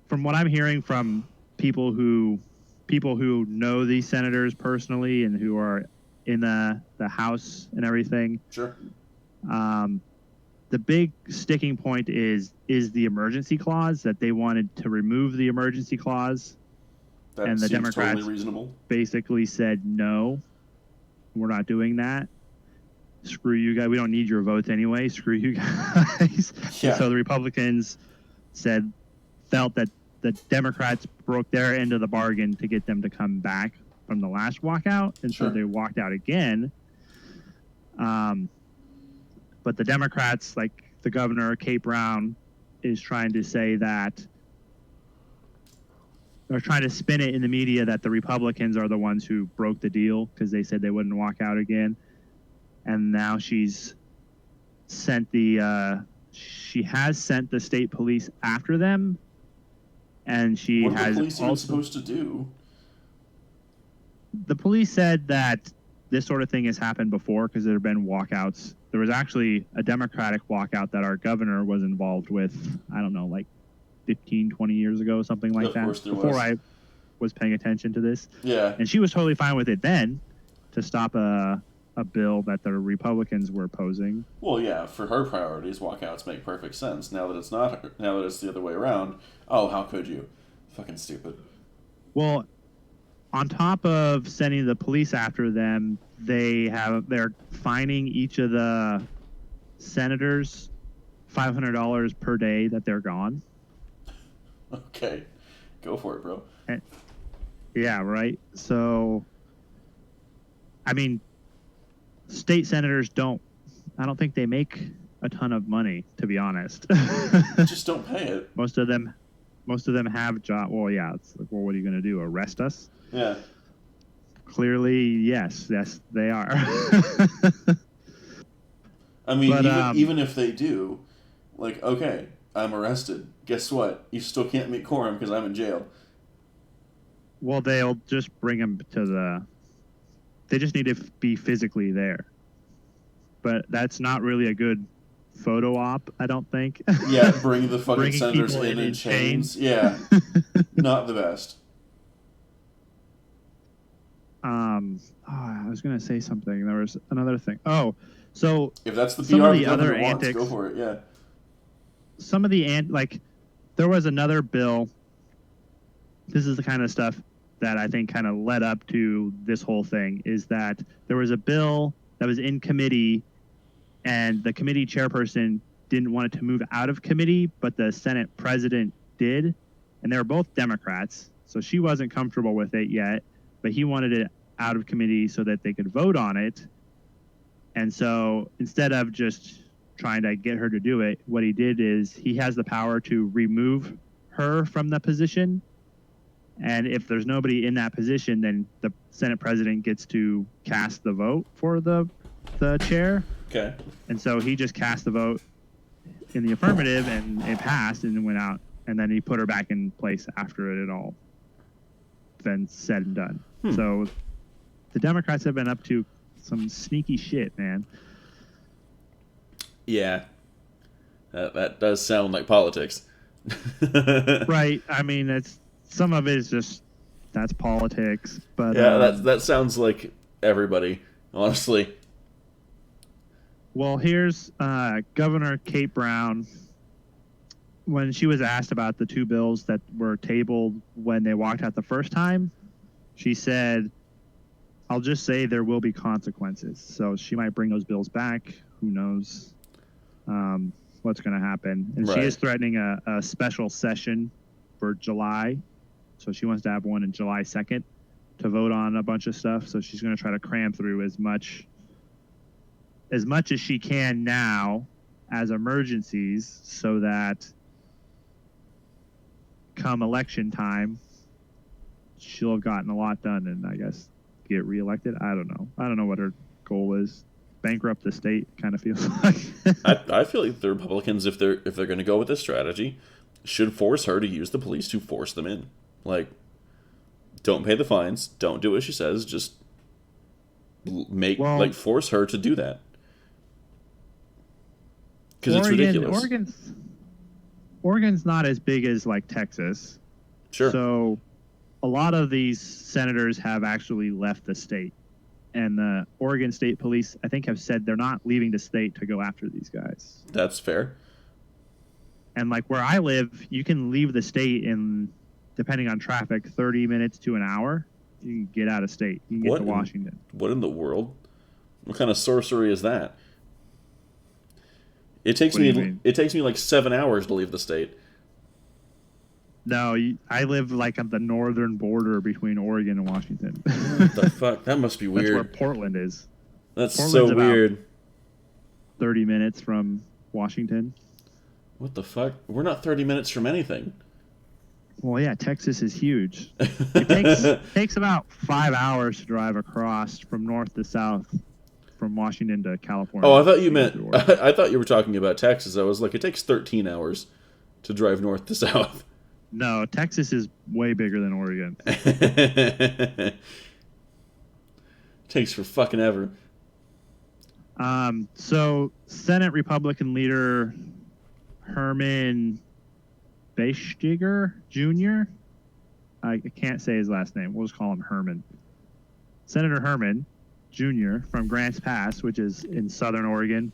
from what I'm hearing from people who know these senators personally and who are in the House and everything. Sure. The big sticking point is the emergency clause, that they wanted to remove the emergency clause. That and the seems Democrats totally reasonable. Basically said, no, we're not doing that. Screw you guys. We don't need your votes anyway. Screw you guys. Yeah. So the Republicans felt that the Democrats broke their end of the bargain to get them to come back from the last walkout, and Sure. so they walked out again. But the Democrats, like the governor, Kate Brown, is trying to say that, or trying to spin it in the media that the Republicans are the ones who broke the deal because they said they wouldn't walk out again. And now she's sent she has sent the state police after them, and she What are has the police even also, supposed to do? the police said that this sort of thing has happened before because there have been walkouts. There was actually a Democratic walkout that our governor was involved with, I don't know, like 15, 20 years ago, something like that. Of course there before was. I was paying attention to this. Yeah. And she was totally fine with it then, to stop a bill that the Republicans were opposing. Well, yeah, for her priorities, walkouts make perfect sense. Now that it's not, now that it's the other way around, oh, how could you? Fucking stupid. Well, on top of sending the police after them, they're fining each of the senators $500 per day that they're gone. Okay, go for it, bro. And, yeah, right. So, I mean, state senators I don't think they make a ton of money, to be honest. Just don't pay it. Most of them have job. Well, yeah. It's like, well, what are you going to do? Arrest us? Yeah. Clearly, yes, they are. I mean, But, even if they do, like, okay, I'm arrested. Guess what? You still can't meet quorum because I'm in jail. Well, they'll just bring them to they just need to be physically there. But that's not really a good photo op, I don't think. Yeah, bring the fucking Bringing senators people in in chains. Yeah, not the best. I was gonna say something. There was another thing. Oh, so If that's the some PR of the the governor other wants, antics, go for it. Yeah. some of the there was another bill. This is the kind of stuff that I think kind of led up to this whole thing, is that there was a bill that was in committee, and the committee chairperson didn't want it to move out of committee, but the Senate president did, and they were both Democrats, so she wasn't comfortable with it yet, but he wanted it out of committee so that they could vote on it. And so instead of just trying to get her to do it, what he did is he has the power to remove her from the position. And if there's nobody in that position, then the Senate president gets to cast the vote for the chair. Okay. And so he just cast the vote in the affirmative, and it passed and it went out. And then he put her back in place after it had all been said and done. So the Democrats have been up to some sneaky shit, man. Yeah. That does sound like politics. Right. I mean, some of it is just, that's politics. But yeah, that sounds like everybody, honestly. Well, here's Governor Kate Brown. When she was asked about the two bills that were tabled when they walked out the first time, she said, I'll just say there will be consequences. So she might bring those bills back. Who knows what's going to happen. And Right. she is threatening a special session for July. So she wants to have one in July 2nd to vote on a bunch of stuff. So she's going to try to cram through as much as she can now as emergencies, so that come election time, she'll have gotten a lot done and, I guess, get reelected. I don't know what her goal is. Bankrupt the state, kind of feels like. I feel like the Republicans, if they're going to go with this strategy, should force her to use the police to force them in. Like, don't pay the fines, don't do what she says, just force her to do that. Because it's ridiculous. Oregon's not as big as like Texas. Sure. So a lot of these senators have actually left the state. And the Oregon State Police, I think, have said they're not leaving the state to go after these guys. That's fair. And like where I live, you can leave the state in, depending on traffic, 30 minutes to an hour. You can get out of state. You can get to Washington. What in the world? What kind of sorcery is that? It takes me like 7 hours to leave the state. No, I live like on the northern border between Oregon and Washington. What the fuck? That must be That's where weird. Portland is. That's Portland's so about weird. 30 minutes from Washington. What the fuck? We're not 30 minutes from anything. Well, yeah, Texas is huge. It takes about 5 hours to drive across from north to south, from Washington to California. Oh, I thought you to go meant. through Oregon. I thought you were talking about Texas. I was like, it takes 13 hours to drive north to south. No, Texas is way bigger than Oregon. Takes for fucking ever. So Senate Republican leader Herman Beischiger Jr. I can't say his last name. We'll just call him Herman. Senator Herman Jr. from Grants Pass, which is in southern Oregon,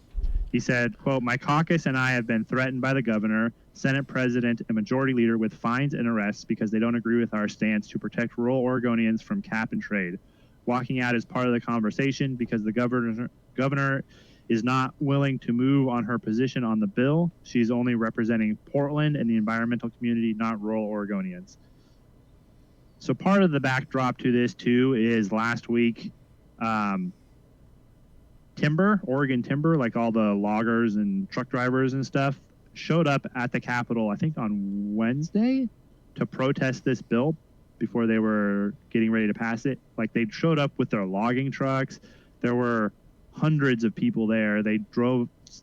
he said, quote, "My caucus and I have been threatened by the governor, Senate president, and majority leader with fines and arrests because they don't agree with our stance to protect rural Oregonians from cap and trade. Walking out is part of the conversation because the governor is not willing to move on her position on the bill. She's only representing Portland and the environmental community, not rural Oregonians." So part of the backdrop to this, too, is last week, Oregon Timber, like all the loggers and truck drivers and stuff, showed up at the Capitol, I think on Wednesday, to protest this bill before they were getting ready to pass it. Like, they showed up with their logging trucks. There were hundreds of people there. They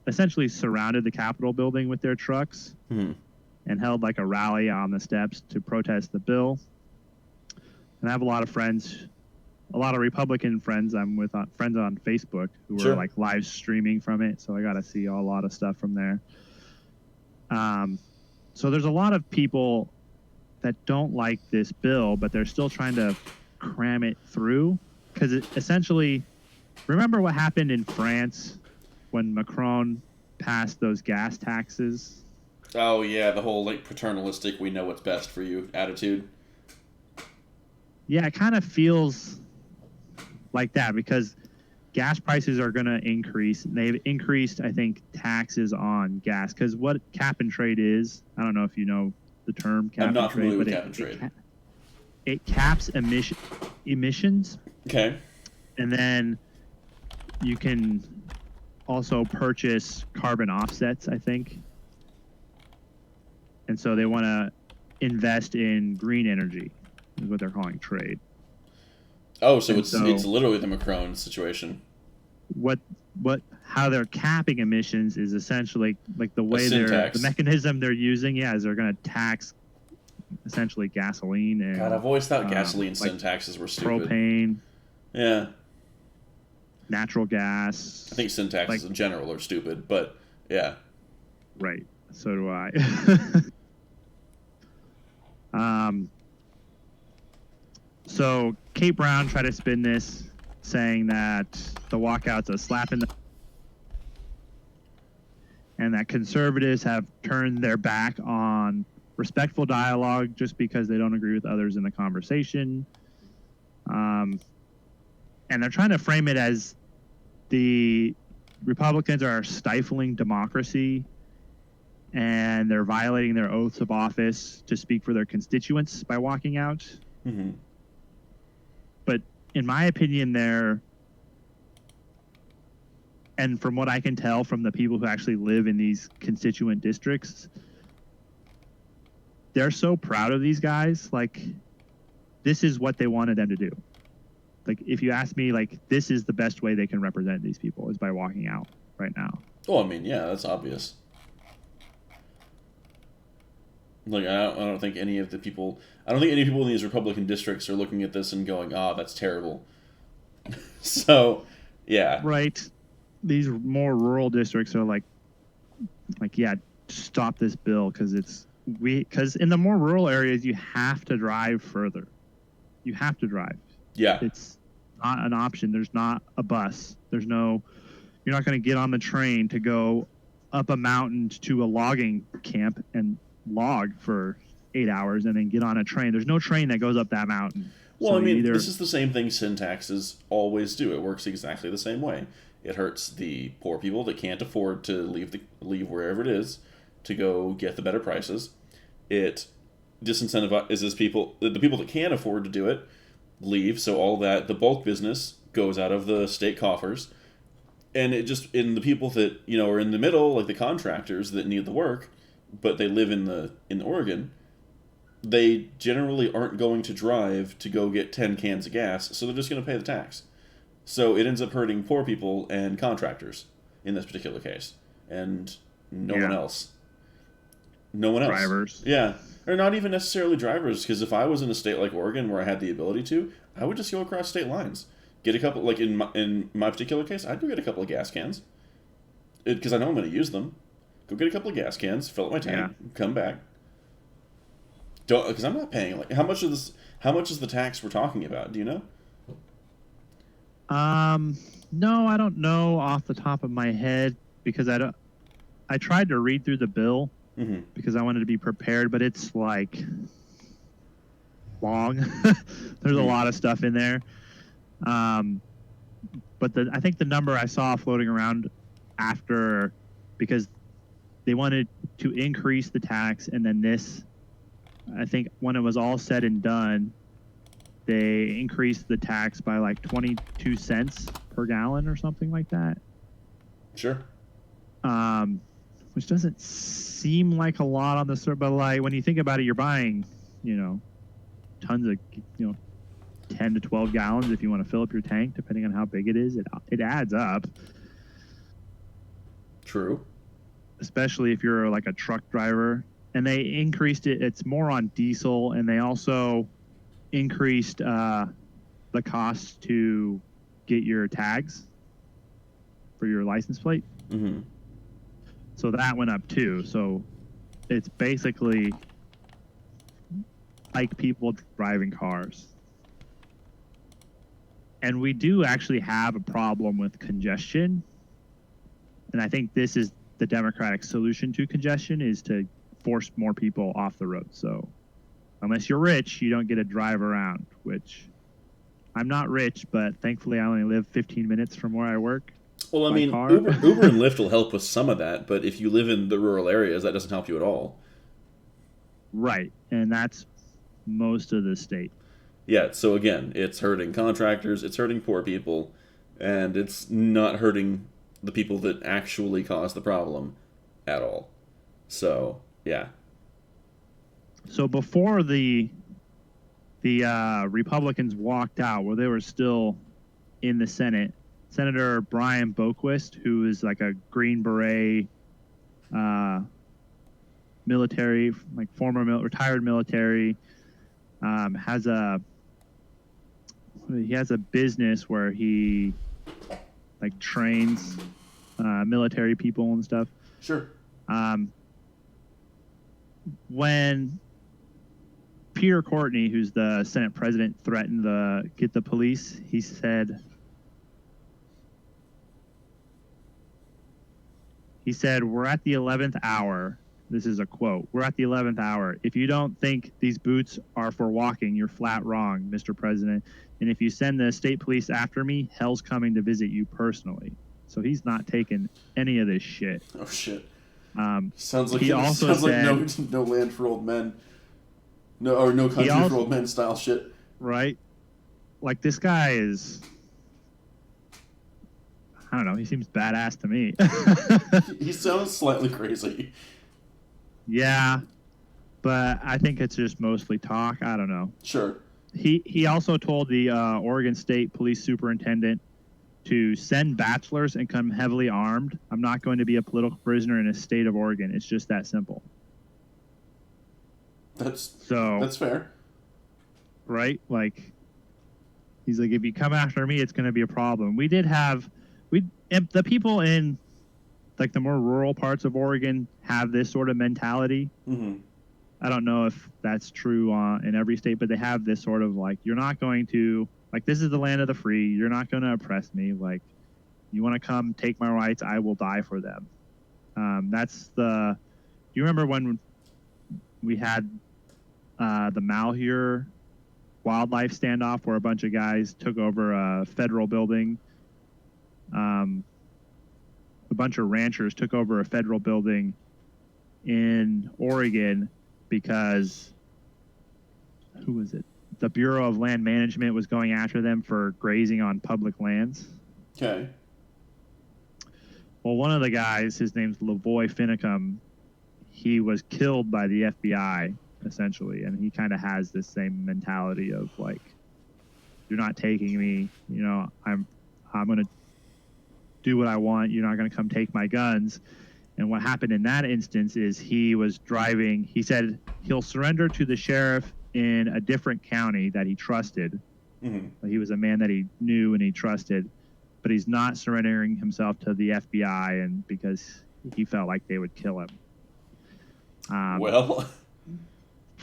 essentially surrounded the Capitol building with their trucks and held like a rally on the steps to protest the bill. And I have a lot of friends, a lot of Republican friends I'm with, friends on Facebook who Sure. are like live streaming from it. So I got to see a lot of stuff from there. So there's a lot of people that don't like this bill, but they're still trying to cram it through because it essentially, remember what happened in France when Macron passed those gas taxes? Oh yeah, the whole like paternalistic, we know what's best for you attitude. Yeah, it kind of feels like that because gas prices are going to increase. They've increased, I think, taxes on gas because what cap and trade is, I don't know if you know the term cap I'm not and trade, familiar with but cap and trade. it caps emissions, Okay. and then you can also purchase carbon offsets, I think. And so they want to invest in green energy, is what they're calling trade. Oh, so And it's literally the Macron situation. How they're capping emissions is essentially like the way the mechanism they're using, is they're going to tax essentially gasoline and God, I've always thought gasoline sin taxes were stupid. Propane. Yeah. Natural gas. I think sin taxes in general are stupid, but yeah. Right. So do I. So Kate Brown tried to spin this, saying that the walkout's a slap in the and that conservatives have turned their back on respectful dialogue just because they don't agree with others in the conversation. And they're trying to frame it as the Republicans are stifling democracy and they're violating their oaths of office to speak for their constituents by walking out. Mm-hmm. But in my opinion, and from what I can tell from the people who actually live in these constituent districts, they're so proud of these guys. Like, this is what they wanted them to do. Like, if you ask me, like, this is the best way they can represent these people is by walking out right now. Well, I mean, yeah, that's obvious. Like, I don't think any people in these Republican districts are looking at this and going, that's terrible. So, yeah. Right. These more rural districts are like, yeah, stop this bill because in the more rural areas, you have to drive further. You have to drive. Yeah. It's not an option. There's not a bus. You're not going to get on the train to go up a mountain to a logging camp and log for 8 hours and then get on a train. There's no train that goes up that mountain. Well, I mean, this is the same thing sin taxes always do. It works exactly the same way. It hurts the poor people that can't afford to leave wherever it is to go get the better prices. It disincentivizes people. The people that can afford to do it leave, so all that the bulk business goes out of the state coffers, and it just in the people that are in the middle, like the contractors that need the work, but they live in Oregon. They generally aren't going to drive to go get 10 cans of gas, so they're just going to pay the tax. So it ends up hurting poor people and contractors in this particular case, and no one else. No one else. Drivers. Yeah. Or not even necessarily drivers, because if I was in a state like Oregon where I had the ability to, I would just go across state lines. Get a couple, like in my particular case, I'd go get a couple of gas cans. Because I know I'm going to use them. Go get a couple of gas cans, fill up my tank, come back. Because I'm not paying, like, how much is the tax we're talking about? Do you know? No, I don't know off the top of my head, because I tried to read through the bill because I wanted to be prepared, but it's like long. There's a lot of stuff in there. But I think the number I saw floating around after, because they wanted to increase the tax, and then I think when it was all said and done, they increased the tax by like 22 cents per gallon or something like that. Sure. Which doesn't seem like a lot on the surface, but like when you think about it, you're buying, tons of, 10 to 12 gallons if you want to fill up your tank, depending on how big it is. It adds up. True. Especially if you're like a truck driver. And they increased it. It's more on diesel, and they also increased the cost to get your tags for your license plate. Mm-hmm. So that went up too. So it's basically like people driving cars. And we do actually have a problem with congestion. And I think this is the Democratic solution to congestion, is to force more people off the road. So unless you're rich, you don't get to drive around, which I'm not rich, but thankfully I only live 15 minutes from where I work. Well, I mean, Uber and Lyft will help with some of that, but if you live in the rural areas, that doesn't help you at all. Right, and that's most of the state. Yeah, so again, it's hurting contractors, it's hurting poor people, and it's not hurting the people that actually cause the problem at all. So, yeah. So before the Republicans walked out, where they were still in the Senate, Senator Brian Boquist, who is like a Green Beret military, like retired military, has a business where he like trains military people and stuff. Sure. When Peter Courtney, who's the Senate president, threatened to get the police, he said, "We're at the 11th hour." This is a quote. "We're at the 11th hour. If you don't think these boots are for walking, you're flat wrong, Mr. President. And if you send the state police after me, hell's coming to visit you personally." So he's not taking any of this shit. Oh, shit. Sounds like no land for old men. No country for old men style shit. Right? Like, this guy is, I don't know, he seems badass to me. He sounds slightly crazy. Yeah, but I think it's just mostly talk. I don't know. Sure. He also told the Oregon State Police Superintendent to send bachelors and come heavily armed. "I'm not going to be a political prisoner in a state of Oregon. It's just that simple." That's fair. Right? Like, he's like, if you come after me, it's going to be a problem. The people in like the more rural parts of Oregon have this sort of mentality. Mm-hmm. I don't know if that's true in every state, but they have this sort of like, you're not going to, like, this is the land of the free. You're not going to oppress me. Like, you want to come take my rights, I will die for them. Do you remember when we had the Malheur wildlife standoff where a bunch of guys took over a federal building? A bunch of ranchers took over a federal building in Oregon because who was it? The Bureau of Land Management was going after them for grazing on public lands. Okay. Well, one of the guys, his name's Lavoy Finicum, he was killed by the FBI, essentially, and he kind of has this same mentality of like, you're not taking me, you know, I'm going to do what I want, you're not going to come take my guns. And what happened in that instance is he was driving, he said he'll surrender to the sheriff in a different county that he trusted. Mm-hmm. He was a man that he knew and he trusted, but he's not surrendering himself to the FBI, and because he felt like they would kill him. Well,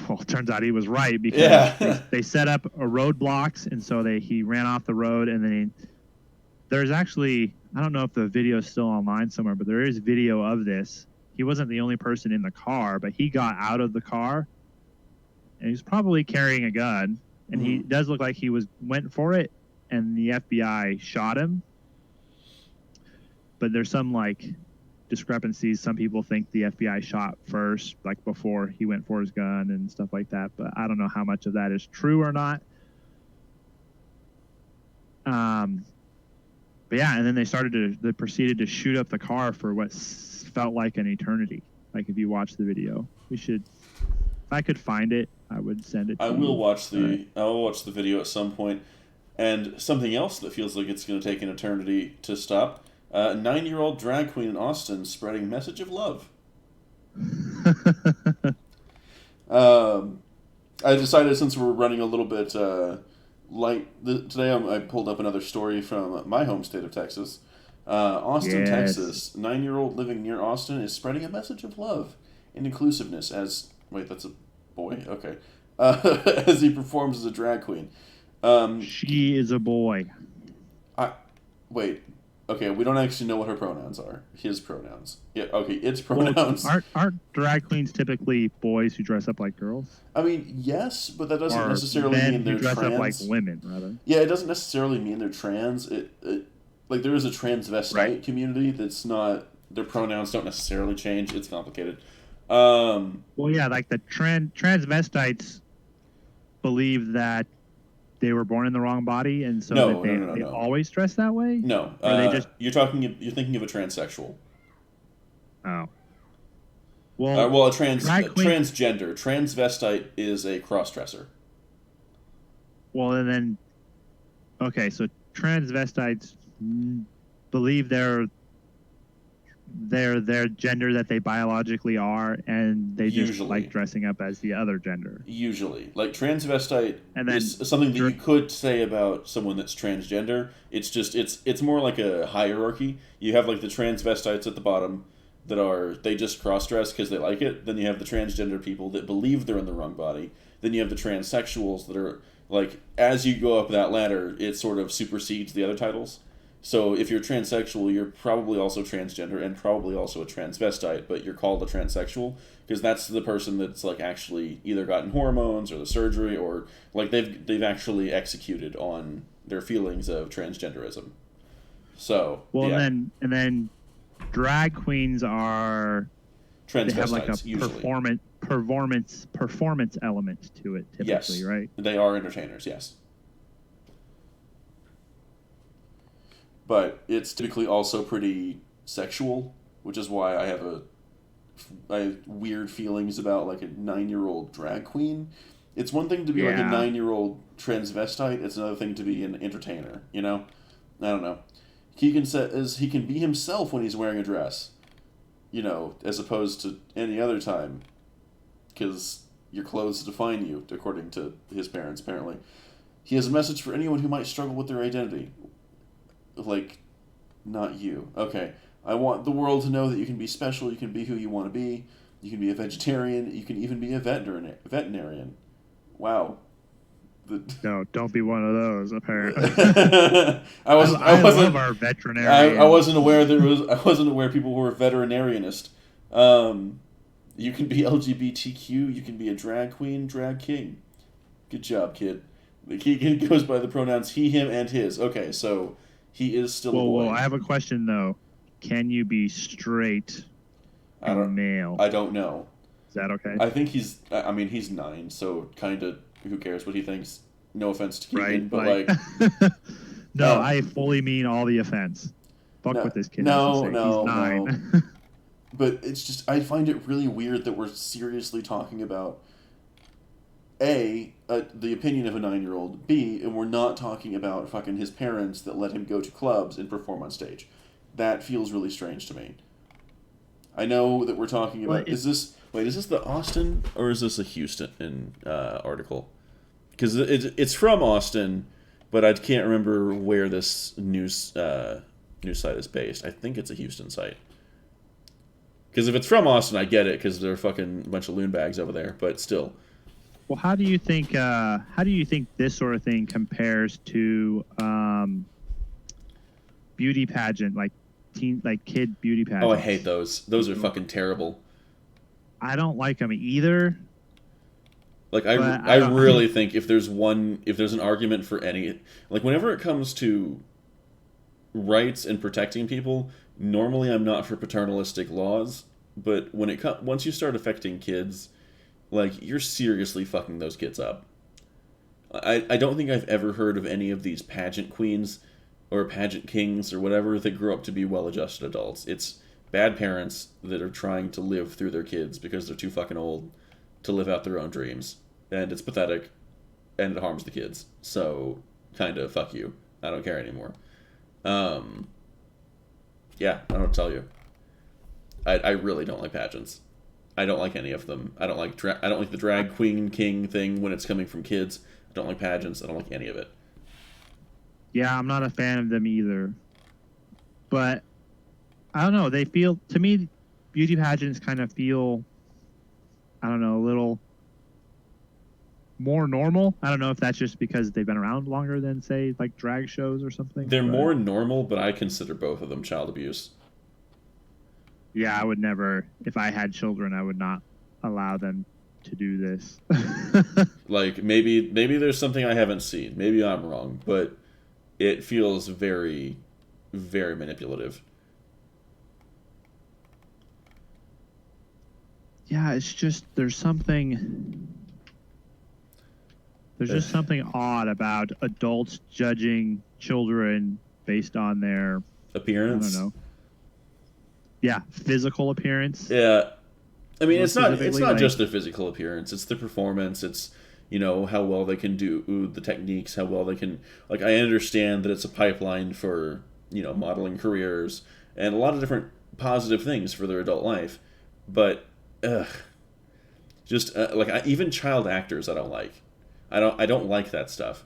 it turns out he was right, because they set up a roadblocks, and so he ran off the road, and then there's actually, I don't know if the video is still online somewhere, but there is video of this. He wasn't the only person in the car, but he got out of the car, and he's probably carrying a gun, and he does look like he went for it, and the FBI shot him. But there's some like discrepancies. Some people think the FBI shot first, like before he went for his gun and stuff like that. But I don't know how much of that is true or not. But yeah, and then they proceeded to shoot up the car for what felt like an eternity. Like if you watch the video, if I could find it, I would send it to you. I will watch the video at some point. And something else that feels like it's going to take an eternity to stop. 9-year-old drag queen in Austin spreading message of love. I decided, since we're running a little bit light today, I pulled up another story from my home state of Texas. Austin, Texas. 9-year-old living near Austin is spreading a message of love and inclusiveness as... Wait, that's a boy? Okay. As he performs as a drag queen. She is a boy. Wait. Okay, we don't actually know what her pronouns are. His pronouns. Yeah, okay, its pronouns. Well, aren't drag queens typically boys who dress up like girls? I mean, yes, but that doesn't necessarily mean they're dress trans. Up like women, rather. Yeah, it doesn't necessarily mean they're trans. Like, there is a transvestite community that's not... Their pronouns don't necessarily change. It's complicated. Well, yeah, like the transvestites believe that they were born in the wrong body, and so they always dress that way. No, or they just... you're thinking of a transsexual. Oh, well, a transgender. Transvestite is a cross-dresser. Well, and then, okay, so transvestites believe they're gender that they biologically are, and they just like dressing up as the other gender. Usually. Like, transvestite is something that you could say about someone that's transgender. It's just, it's more like a hierarchy. You have, like, the transvestites at the bottom they just cross-dress because they like it. Then you have the transgender people that believe they're in the wrong body. Then you have the transsexuals that are, like, as you go up that ladder, it sort of supersedes the other titles. So if you're transsexual, you're probably also transgender and probably also a transvestite, but you're called a transsexual because that's the person that's like actually either gotten hormones or the surgery, or like they've actually executed on their feelings of transgenderism. So and then drag queens are transvestites. They have like a usually. performance element to it typically, right? They are entertainers, yes. But it's typically also pretty sexual, which is why I have weird feelings about like a 9-year-old drag queen. It's one thing to be like a 9-year-old transvestite. It's another thing to be an entertainer. You know, I don't know. He can be himself when he's wearing a dress. You know, as opposed to any other time, because your clothes define you, according to his parents. Apparently, he has a message for anyone who might struggle with their identity. Like, not you. Okay. I want the world to know that you can be special, you can be who you want to be, you can be a vegetarian, you can even be a veterinarian. Wow. No, don't be one of those, apparently. I love our veterinarian. I wasn't aware people who were veterinarianist. You can be LGBTQ, you can be a drag queen, drag king. Good job, kid. He goes by the pronouns he, him, and his. Okay, so he is still a boy. Well, I have a question, though. Can you be straight and male? I don't know. Is that okay? I think he's 9, so kind of who cares what he thinks? No offense to Right. Keegan, but No, I fully mean all the offense. Fuck what this kid has to say. He's 9. But it's just, I find it really weird that we're seriously talking about the opinion of a 9-year-old, B, and we're not talking about fucking his parents that let him go to clubs and perform on stage. That feels really strange to me. I know that we're talking about, is this the Austin or is this a Houston article? Because it's from Austin, but I can't remember where this news site is based. I think it's a Houston site. Because if it's from Austin, I get it, because they're a fucking bunch of loon bags over there, but still. Well, how do you think this sort of thing compares to beauty pageant, like kid beauty pageants? Oh, I hate those. Those are fucking terrible. I don't like them either. Like I really think if there's an argument for any, like whenever it comes to rights and protecting people, normally I'm not for paternalistic laws, but once you start affecting kids, like, you're seriously fucking those kids up. I don't think I've ever heard of any of these pageant queens or pageant kings or whatever that grew up to be well-adjusted adults. It's bad parents that are trying to live through their kids because they're too fucking old to live out their own dreams. And it's pathetic, and it harms the kids. So, kinda, fuck you. I don't care anymore. Yeah, I don't tell you. I really don't like pageants. I don't like any of them. I don't like the drag queen king thing when it's coming from kids. I don't like pageants. I don't like any of it. Yeah, I'm not a fan of them either. But I don't know. They feel, to me, beauty pageants kind of feel, I don't know, a little more normal. I don't know if that's just because they've been around longer than, say, like drag shows or something. They're more normal, but I consider both of them child abuse. Yeah, I would never, if I had children, I would not allow them to do this. Like, maybe there's something I haven't seen. Maybe I'm wrong, but it feels very, very manipulative. Yeah, it's just, there's just something odd about adults judging children based on their appearance. I don't know. Yeah, physical appearance. Yeah, I mean, it's not just their physical appearance. It's their performance. It's, how well they can do the techniques, how well they can. Like, I understand that it's a pipeline for modeling careers and a lot of different positive things for their adult life, but just even child actors I don't like. I don't like that stuff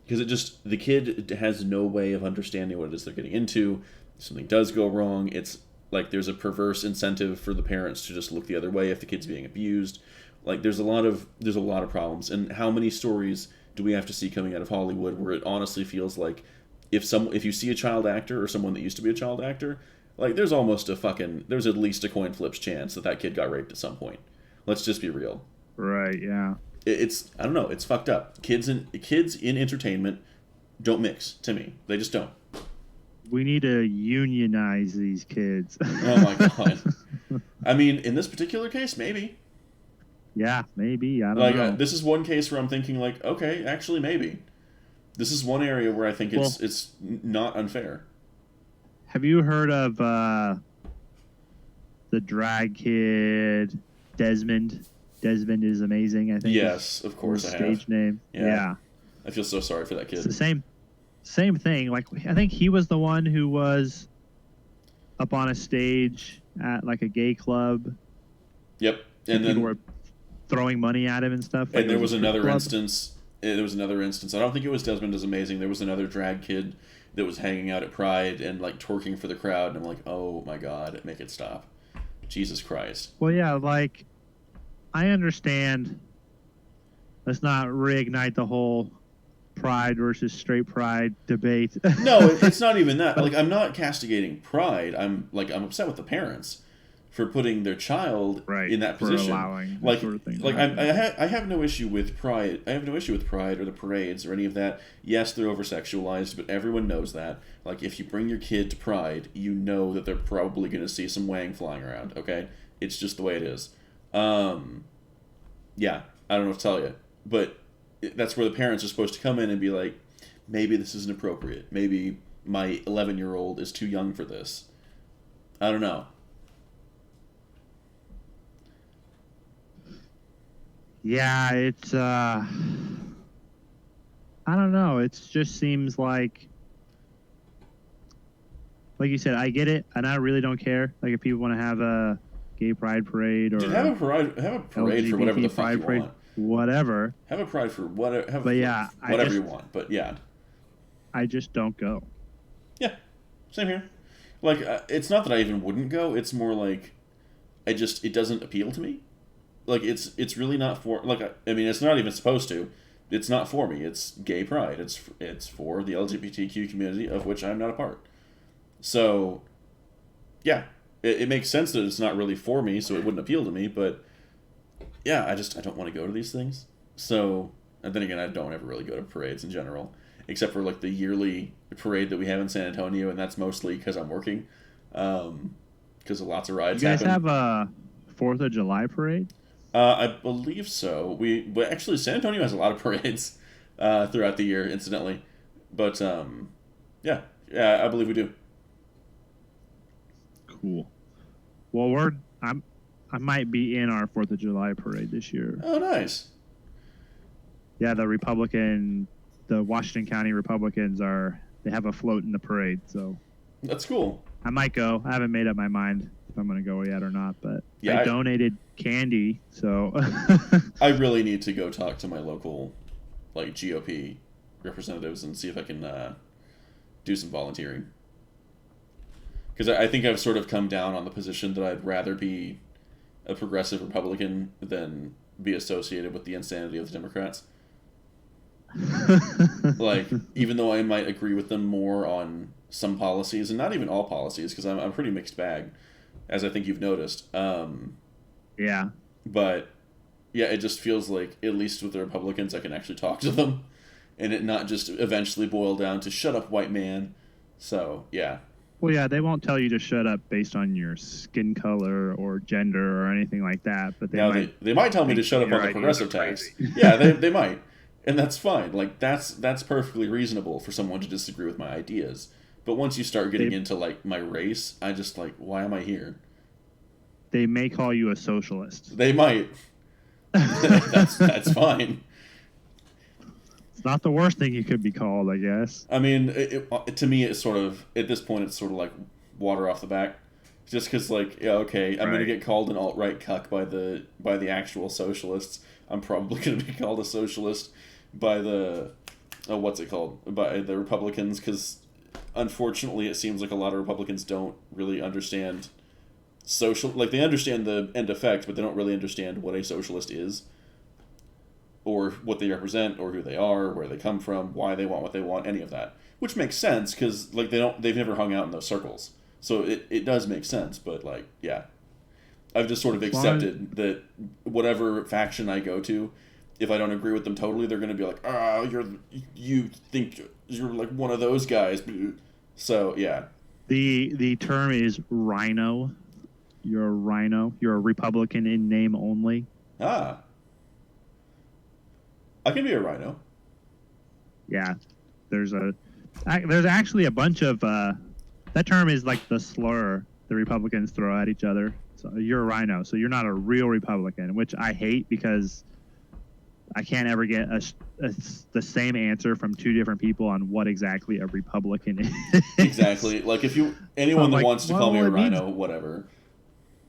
because the kid has no way of understanding what it is they're getting into. If something does go wrong, it's like there's a perverse incentive for the parents to just look the other way if the kid's being abused. Like, there's a lot of problems. And how many stories do we have to see coming out of Hollywood where it honestly feels like if you see a child actor or someone that used to be a child actor, like, there's at least a coin flip's chance that kid got raped at some point. Let's just be real. Right, yeah. It's, I don't know, it's fucked up. Kids in entertainment don't mix, to me. They just don't. We need to unionize these kids. Oh my god. I mean, in this particular case, maybe. Yeah, maybe. I don't know. This is one case where I'm thinking, like, okay, actually, maybe. This is one area where I think it's not unfair. Have you heard of the drag kid Desmond? Desmond is amazing, I think. Yes, of course I have. Stage name. Yeah. I feel so sorry for that kid. It's the same thing. Like, I think he was the one who was up on a stage at like a gay club. Yep. And then people were throwing money at him and stuff. And there was another instance. I don't think it was Desmond is Amazing. There was another drag kid that was hanging out at Pride and like twerking for the crowd. And I'm like, oh my god, make it stop. Jesus Christ. Well, yeah, like, I understand. Let's not reignite the whole Pride versus straight pride debate. No, it's not even that. Like, I'm not castigating Pride. I'm upset with the parents for putting their child in that position. For allowing like, sort of thing. Like, I have no issue with Pride. I have no issue with Pride or the parades or any of that. Yes, they're over-sexualized, but everyone knows that. Like, if you bring your kid to Pride, you know that they're probably going to see some wang flying around, okay? It's just the way it is. Yeah, I don't know what to tell you. but that's where the parents are supposed to come in and be like, maybe this isn't appropriate. Maybe my 11-year-old is too young for this. I don't know. Yeah, it's I don't know. It just seems like you said, I get it, and I really don't care. Like if people want to have a gay pride parade or Dude, have a parade. Have a parade for whatever the fuck you parade, want. whatever. Have a pride for whatever. But yeah, whatever you want. But yeah, I just don't go. yeah, same here. Like it's not that I even wouldn't go. It's more like it doesn't appeal to me. Like it's really not for like I mean it's not even supposed to. It's not for me. It's gay pride. It's for the LGBTQ community of which I'm not a part. So, yeah, it makes sense that it's not really for me, so it wouldn't appeal to me. But yeah, I don't want to go to these things. So, and then again, I don't ever really go to parades in general, except for like the yearly parade that we have in San Antonio, and that's mostly because I'm working, because lots of rides. You guys happen. have a 4th of July parade? I believe so. But actually, San Antonio has a lot of parades throughout the year, incidentally. But yeah, I believe we do. Cool. Well, I might be in our 4th of July parade this year. Oh, nice. Yeah, the Washington County Republicans they have a float in the parade, so That's cool. I might go. I haven't made up my mind if I'm going to go yet or not, but Yeah, I donated candy, so I really need to go talk to my local like GOP representatives and see if I can do some volunteering. Because I think I've sort of come down on the position that I'd rather be a progressive Republican than be associated with the insanity of the Democrats. Like, even though I might agree with them more on some policies, and not even all policies, because I'm a pretty mixed bag, as I think you've noticed. Yeah. But, yeah, it just feels like, at least with the Republicans, I can actually talk to them, and it not just eventually boil down to, shut up, white man. So, yeah. Well, yeah, they won't tell you to shut up based on your skin color or gender or anything like that, but they might tell me to shut up on the progressive tax. Yeah, they might. And that's fine. Like that's perfectly reasonable for someone to disagree with my ideas. But once you start getting into like my race, I just like, why am I here? They may call you a socialist. They might. That's fine. It's not the worst thing you could be called, I guess. I mean, to me, it's sort of at this point, it's sort of like water off the back. Just because, like, yeah, okay, I'm gonna get called an alt-right cuck by the actual socialists. I'm probably gonna be called a socialist by the what's it called, by the Republicans, because unfortunately, it seems like a lot of Republicans don't really understand like they understand the end effect, but they don't really understand what a socialist is, or what they represent, or who they are, where they come from, why they want what they want, any of that. Which makes sense because like they've never hung out in those circles, so it does make sense. But like, yeah, I've just sort of accepted that whatever faction I go to, if I don't agree with them totally, they're gonna be like, you think you're like one of those guys. So yeah. The term is rhino. You're a rhino. You're a Republican in name only. Ah. I can be a rhino. Yeah, there's actually a bunch of that term is like the slur the Republicans throw at each other. So you're a rhino, so you're not a real Republican, which I hate because I can't ever get the same answer from two different people on what exactly a Republican is. Exactly. Like if anyone that wants to call me a rhino, whatever.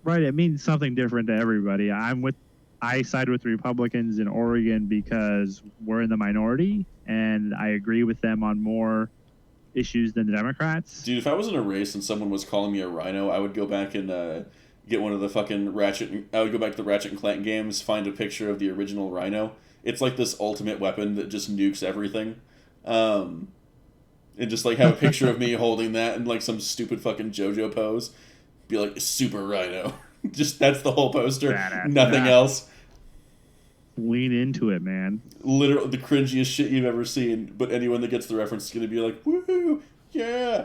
Right, it means something different to everybody. I side with Republicans in Oregon because we're in the minority, and I agree with them on more issues than the Democrats. Dude, if I was in a race and someone was calling me a rhino, I would go back and get one of the fucking I would go back to the Ratchet and Clank games, find a picture of the original rhino. It's like this ultimate weapon that just nukes everything. And just like have a picture of me holding that in like some stupid fucking JoJo pose. Be like, super rhino. Just that's the whole poster. Nothing else. Lean into it, man. Literally the cringiest shit you've ever seen, but anyone that gets the reference is going to be like, woohoo, yeah.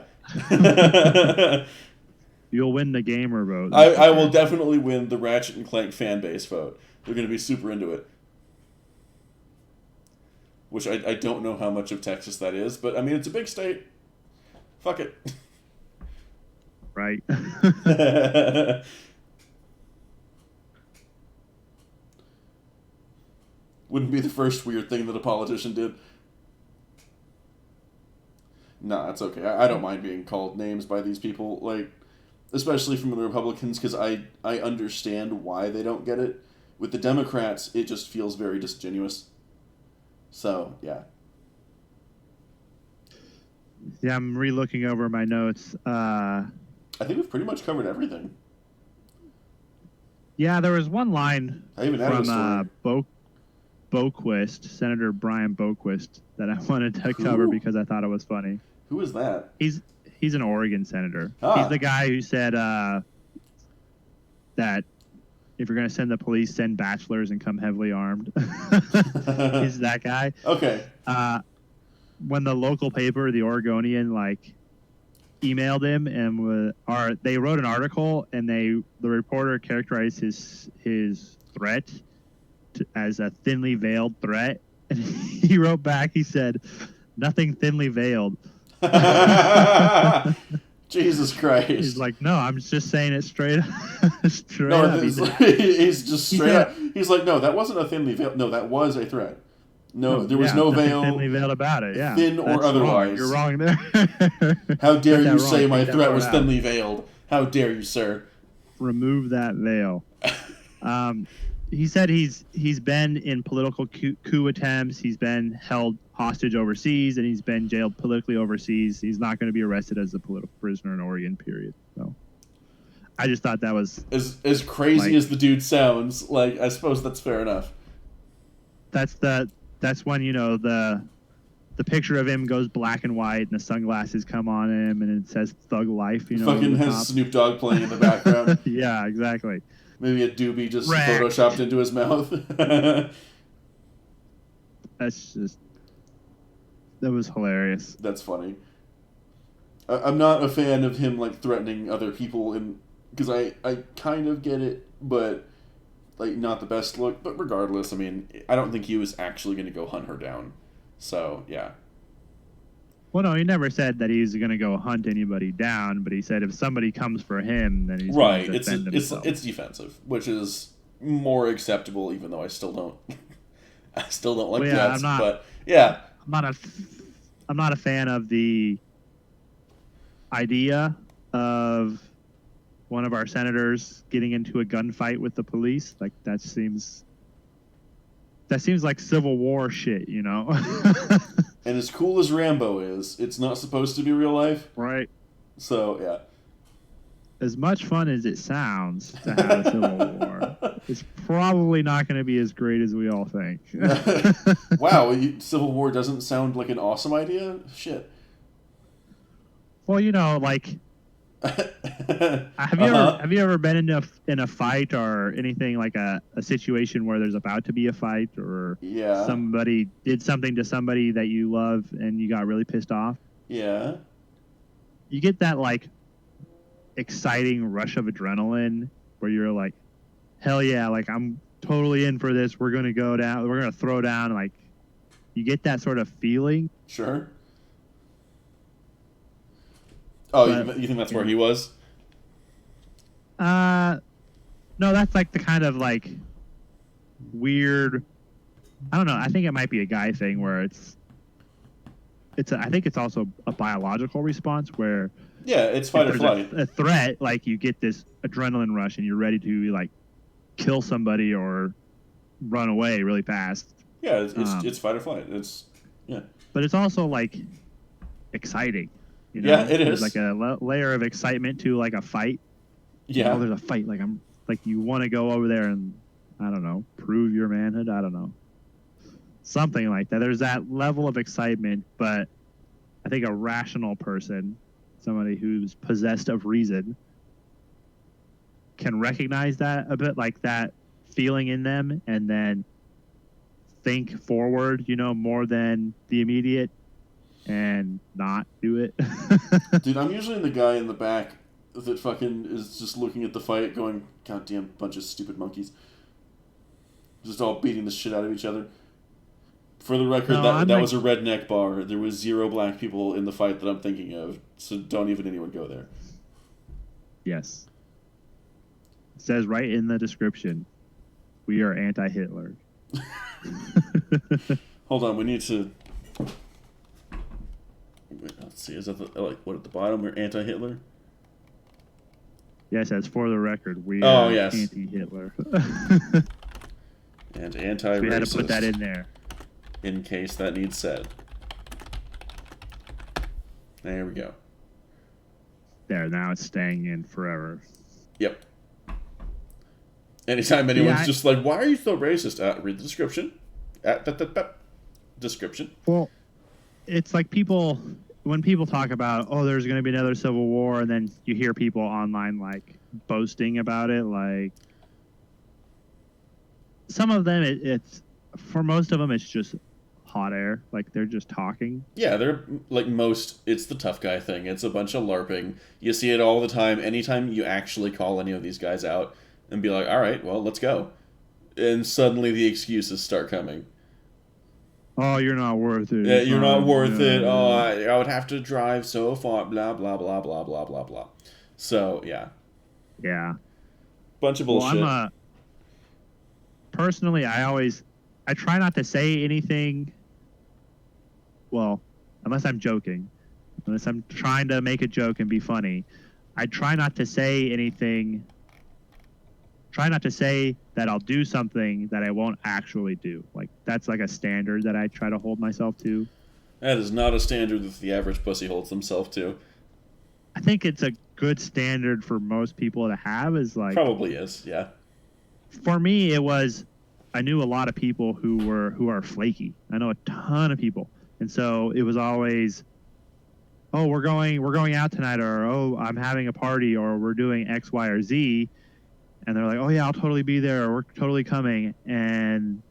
You'll win the gamer vote. I will definitely win the Ratchet and Clank fan base vote. They're going to be super into it. which I don't know how much of Texas that is, but I mean, it's a big state. Fuck it. Right. Wouldn't be the first weird thing that a politician did. Nah, that's okay. I don't mind being called names by these people, like, especially from the Republicans, because I understand why they don't get it. With the Democrats, it just feels very disingenuous. So, yeah. Yeah, I'm re-looking over my notes. I think we've pretty much covered everything. Yeah, there was one line I even added a from story. Boquist, Senator Brian Boquist, that I wanted to cover because I thought it was funny. Who is that? He's an Oregon senator. Ah. He's the guy who said that if you're going to send the police, send bachelors and come heavily armed. He's that guy. Okay. When the local paper, the Oregonian, like, emailed him and they wrote an article, and the reporter characterized his threat as a thinly veiled threat, and he wrote back. He said, "Nothing thinly veiled." Jesus Christ! He's like, "No, I'm just saying it straight straight no, up." He's just straight up. He's like, "No, that wasn't a thinly veiled. No, that was a threat. No, there was no veil. Thinly veiled about it. Yeah, thin or otherwise. Wrong. You're wrong there." How dare you say my threat was thinly veiled? How dare you, sir? Remove that veil. He said he's been in political coup attempts. He's been held hostage overseas, and he's been jailed politically overseas. He's not going to be arrested as a political prisoner in Oregon, period. So I just thought that was as crazy as the dude sounds. Like, I suppose that's fair enough. That's when, you know, the picture of him goes black and white, and the sunglasses come on him, and it says "Thug Life." You know, fucking has Snoop Dogg playing in the background. Yeah, exactly. Maybe a doobie just photoshopped into his mouth. That was hilarious. That's funny. I'm not a fan of him, like, threatening other people, because I kind of get it, but, like, not the best look. But regardless, I mean, I don't think he was actually going to go hunt her down. So, yeah. Well, no, he never said that he was going to go hunt anybody down, but he said if somebody comes for him, then he's right. going to defend himself. It's defensive, which is more acceptable, even though I still don't like threats. But yeah, I'm not a fan of the idea of one of our senators getting into a gunfight with the police. Like, that seems like Civil War shit, you know? And as cool as Rambo is, it's not supposed to be real life. Right. So, yeah. As much fun as it sounds to have a Civil War, it's probably not going to be as great as we all think. Wow, Civil War doesn't sound like an awesome idea? Shit. Well, you know, like, have you ever been in a fight or anything, like a situation where there's about to be a fight, or somebody did something to somebody that you love and you got really pissed off? Yeah. You get that, like, exciting rush of adrenaline where you're like, hell yeah, like, I'm totally in for this. We're gonna go down. We're gonna throw down. Like, you get that sort of feeling. Sure. Oh, you think that's where he was? No, that's like the kind of, like, weird. I don't know. I think it might be a guy thing where I think it's also a biological response where. Yeah, it's fight or flight. A threat, like, you get this adrenaline rush and you're ready to, like, kill somebody or run away really fast. Yeah, it's fight or flight. But it's also, like, exciting. You know? Yeah, it is. There's, like, a layer of excitement to, like, a fight. Yeah. There's a fight. Like, you want to go over there and, I don't know, prove your manhood. I don't know. Something like that. There's that level of excitement, but I think a rational person, somebody who's possessed of reason, can recognize that a bit, like that feeling in them, and then think forward, you know, more than the immediate, and not do it. Dude, I'm usually the guy in the back that fucking is just looking at the fight going, goddamn bunch of stupid monkeys. Just all beating the shit out of each other. For the record, No, that I'm like, was a redneck bar. There was 0 black people in the fight that I'm thinking of, so don't even anyone go there. yes. It says right in the description, we are anti-Hitler. Hold on, we need to... Wait, let's see, is that what at the bottom? We're anti-Hitler? Yes, as for the record, we Oh, are yes. anti-Hitler. And anti-racist. So we had to put that in there. In case that needs said. There we go. There, now it's staying in forever. Yep. Anytime anyone's just like, why are you so racist? Read the description. Description. Well, it's like when people talk about, oh, there's going to be another civil war, and then you hear people online like boasting about it. Like some of them, it's for most of them, it's just hot air. Like they're just talking. Yeah, they're like it's the tough guy thing. It's a bunch of LARPing. You see it all the time. Anytime you actually call any of these guys out and be like, all right, well, let's go. And suddenly the excuses start coming. Oh, you're not worth it. Yeah, you're not worth it. Oh, I would have to drive so far. Blah, blah, blah, blah, blah, blah, blah. So, yeah. Yeah. Bunch of bullshit. Well, personally, I try not to say anything. Well, unless I'm joking. Unless I'm trying to make a joke and be funny. I try not to say anything. Try not to say that I'll do something that I won't actually do. Like, that's like a standard that I try to hold myself to. That is not a standard that the average pussy holds themselves to. I think it's a good standard for most people to have. Is like probably is, yeah. For me, it was I knew a lot of people who are flaky. I know a ton of people, and so it was always, oh, we're going out tonight, or oh, I'm having a party, or we're doing X, Y, or Z, and they're like, oh yeah, I'll totally be there, or we're totally coming, and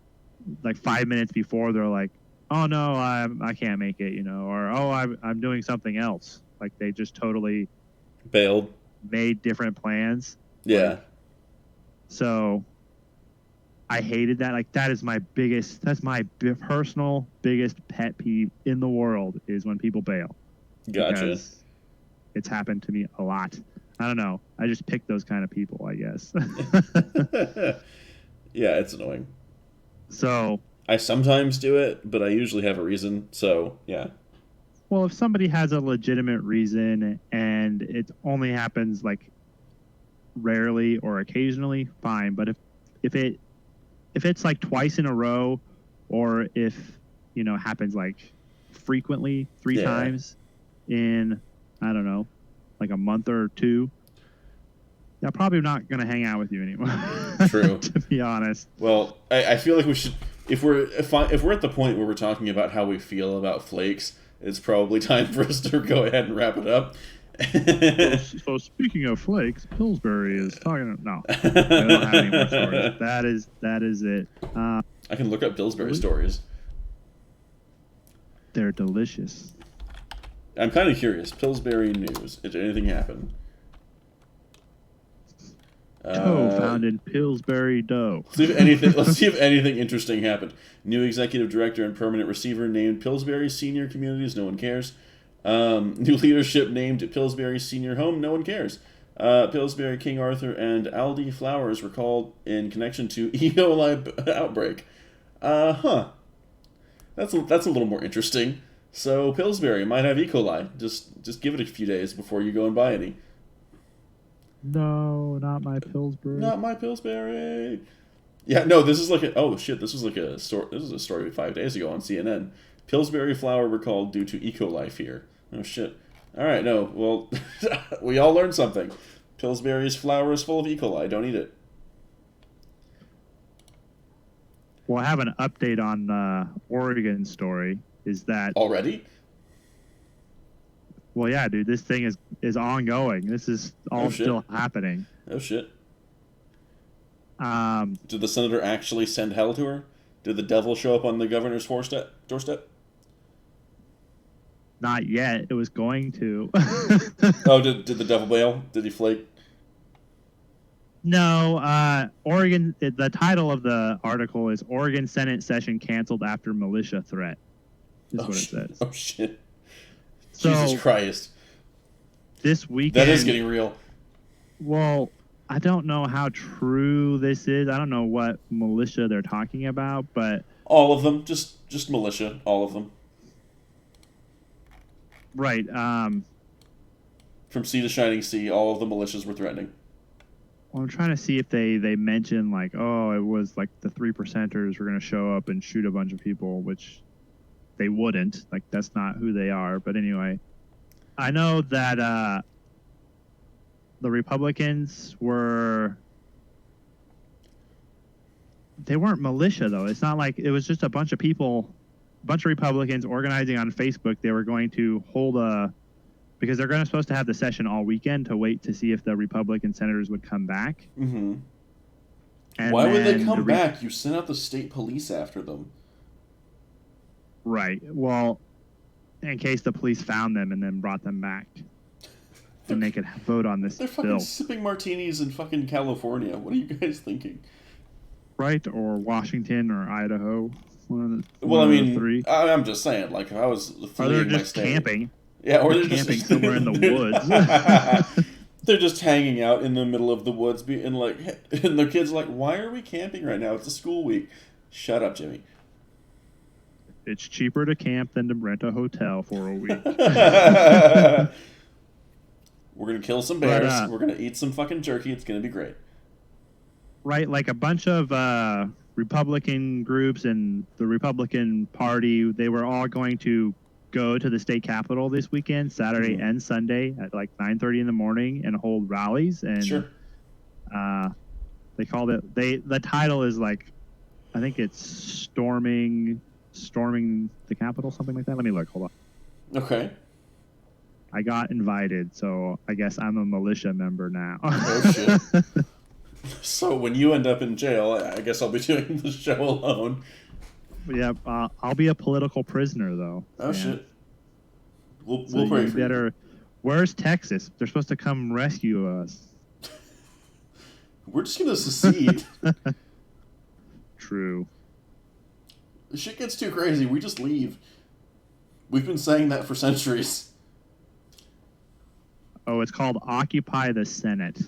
like 5 minutes before, they're like, oh no, I can't make it, or oh, I'm doing something else. Like they just totally bailed, made different plans. Yeah. Like, so I hated that. Like that's my personal biggest pet peeve in the world is when people bail. Gotcha. Because it's happened to me a lot. I don't know. I just pick those kind of people, I guess. Yeah, it's annoying. So I sometimes do it, but I usually have a reason. So yeah. Well, if somebody has a legitimate reason and it only happens like rarely or occasionally, fine. But if it's like twice in a row, or if happens like frequently, three times in, I don't know, like a month or two, I'm probably not going to hang out with you anymore. True. To be honest. Well, I feel like we should, if we're at the point where we're talking about how we feel about flakes, it's probably time for us to go ahead and wrap it up. So speaking of flakes, Pillsbury is talking. No, I don't have any more stories. That is it. I can look up Pillsbury stories. They're delicious. I'm kind of curious. Pillsbury news. Did anything happen? Doe found in Pillsbury dough. Let's see if anything interesting happened. New executive director and permanent receiver named Pillsbury Senior Communities. No one cares. New leadership named Pillsbury Senior Home. No one cares. Pillsbury, King Arthur, and Aldi Flowers were called in connection to E. coli outbreak. That's a little more interesting. So Pillsbury might have E. coli. Just give it a few days before you go and buy any. No, not my Pillsbury. Not my Pillsbury. Yeah, no, this is like this was a story 5 days ago on CNN. Pillsbury flour recalled due to E. coli fear. Oh shit. All right, no, well, we all learned something. Pillsbury's flour is full of E. coli. Don't eat it. Well, I have an update on Oregon story. Is that already? Well, yeah, dude, this thing is ongoing. This is all still happening. Oh shit. Did the senator actually send hell to her? Did the devil show up on the governor's doorstep? Not yet. It was going to. Oh, did the devil bail? Did he flake? No, Oregon. The title of the article is "Oregon Senate Session Canceled After Militia Threat." Is what it says. Oh shit! So, Jesus Christ! This weekend. That is getting real. Well, I don't know how true this is. I don't know what militia they're talking about, but all of them, just militia, all of them. Right. From sea to shining sea, all of the militias were threatening. Well, I'm trying to see if they mention like, oh, it was like the 3%ers were going to show up and shoot a bunch of people, which they wouldn't. Like, that's not who they are. But anyway, I know that the Republicans they weren't militia, though. It's not like it was just a bunch of people, a bunch of Republicans organizing on Facebook. They were going to hold because they're supposed to have the session all weekend to wait to see if the Republican senators would come back. Mm-hmm. And why would they come back? You sent out the state police after them. Right. Well, in case the police found them and then brought them back. And they could vote on this bill. They're fucking sipping martinis in fucking California. What are you guys thinking? Right, or Washington or Idaho. One of the three. I'm just saying, like, if I was fleeing my state, camping. Yeah, or they're camping just somewhere in the woods. They're just hanging out in the middle of the woods, and the kids are like, why are we camping right now? It's a school week. Shut up, Jimmy. It's cheaper to camp than to rent a hotel for a week. We're going to kill some bears. We're going to eat some fucking jerky. It's going to be great. Right, like a bunch of Republican groups and the Republican Party, they were all going to go to the state capitol this weekend, Saturday and Sunday at like 9:30 in the morning and hold rallies. And sure. They called it, the title is like, I think it's storming the Capitol, something like that. Let me look. Hold on. Okay. I got invited, so I guess I'm a militia member now. Oh, shit. So when you end up in jail, I guess I'll be doing the show alone. Yeah, I'll be a political prisoner, though. Oh, shit. We'll pray for you. Where's Texas? They're supposed to come rescue us. We're just going to secede. True. The shit gets too crazy. We just leave. We've been saying that for centuries. Oh, it's called Occupy the Senate.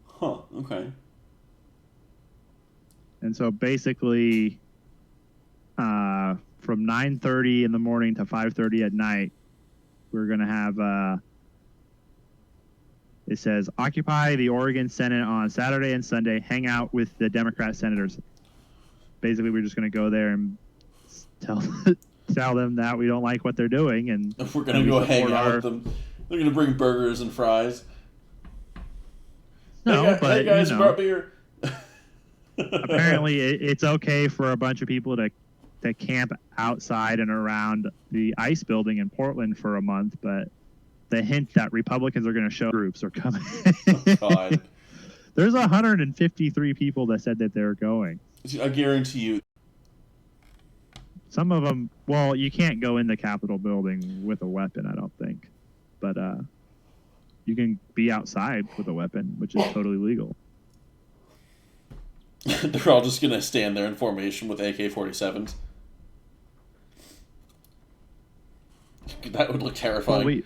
Huh, okay. And so basically, from 9:30 in the morning to 5:30 at night, we're going to have, it says, occupy the Oregon Senate on Saturday and Sunday, hang out with the Democrat senators. Basically, we're just going to go there and tell them that we don't like what they're doing. And if we're going to go hang out with them, they're going to bring burgers and fries. No, but hey guys, brought beer. Apparently, it's okay for a bunch of people to camp outside and around the ICE building in Portland for a month, but the hint that Republicans are going to show groups are coming. Oh, God. There's 153 people that said that they're going. I guarantee you. Some of them, well, you can't go in the Capitol building with a weapon, I don't think. But you can be outside with a weapon, which is totally legal. They're all just going to stand there in formation with AK-47s. That would look terrifying. Well,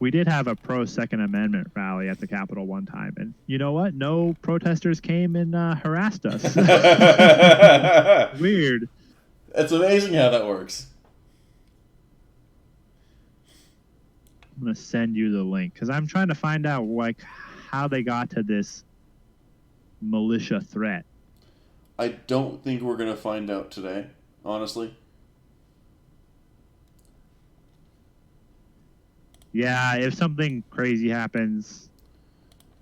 we did have a pro-Second Amendment rally at the Capitol one time, and you know what? No protesters came and harassed us. Weird. It's amazing how that works. I'm going to send you the link, because I'm trying to find out like how they got to this militia threat. I don't think we're going to find out today, honestly. Yeah, if something crazy happens,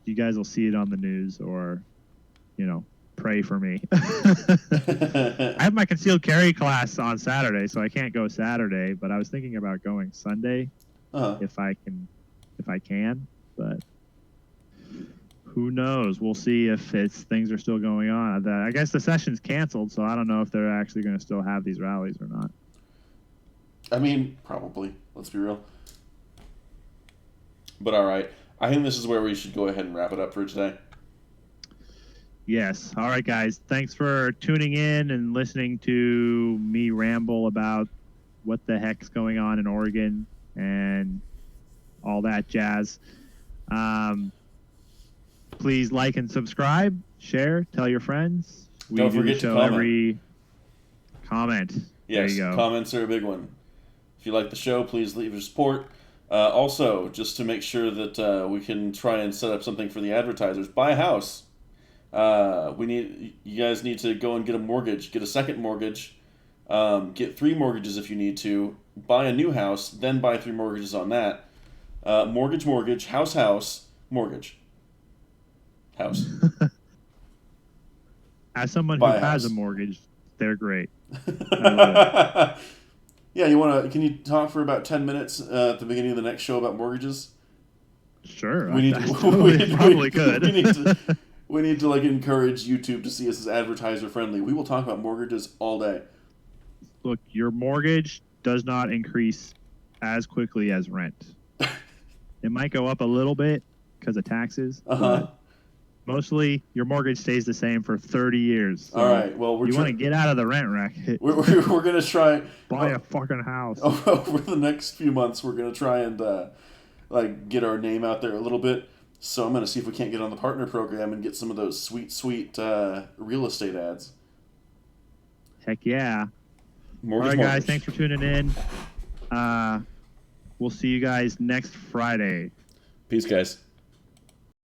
you guys will see it on the news, or, pray for me. I have my concealed carry class on Saturday, so I can't go Saturday, but I was thinking about going Sunday if I can, but who knows? We'll see if things are still going on. I guess the session's canceled, so I don't know if they're actually going to still have these rallies or not. I mean, probably. Let's be real. But all right. I think this is where we should go ahead and wrap it up for today. Yes. All right, guys. Thanks for tuning in and listening to me ramble about what the heck's going on in Oregon and all that jazz. Please like and subscribe, share, tell your friends. Don't forget to comment. Every comment. Yes, there you go. Comments are a big one. If you like the show, please leave your support. Also, just to make sure that we can try and set up something for the advertisers, buy a house. You guys need to go and get a mortgage, get a second mortgage, get 3 mortgages if you need to, buy a new house, then buy 3 mortgages on that. Mortgage, house, mortgage. House. As someone Buy who a has house. a mortgage, they're great. I love it. Yeah, can you talk for about 10 minutes at the beginning of the next show about mortgages? Sure. We probably could. We need to encourage YouTube to see us as advertiser friendly. We will talk about mortgages all day. Look, your mortgage does not increase as quickly as rent. It might go up a little bit because of taxes, but mostly your mortgage stays the same for 30 years. So all right. Well, you want to get out of the rent racket. We're going to try buy a fucking house. Over the next few months, we're going to try and get our name out there a little bit. So I'm going to see if we can't get on the partner program and get some of those sweet real estate ads. Heck yeah. Mortgage, all right, mortgage. guys. Thanks for tuning in. We'll see you guys next Friday. Peace, guys.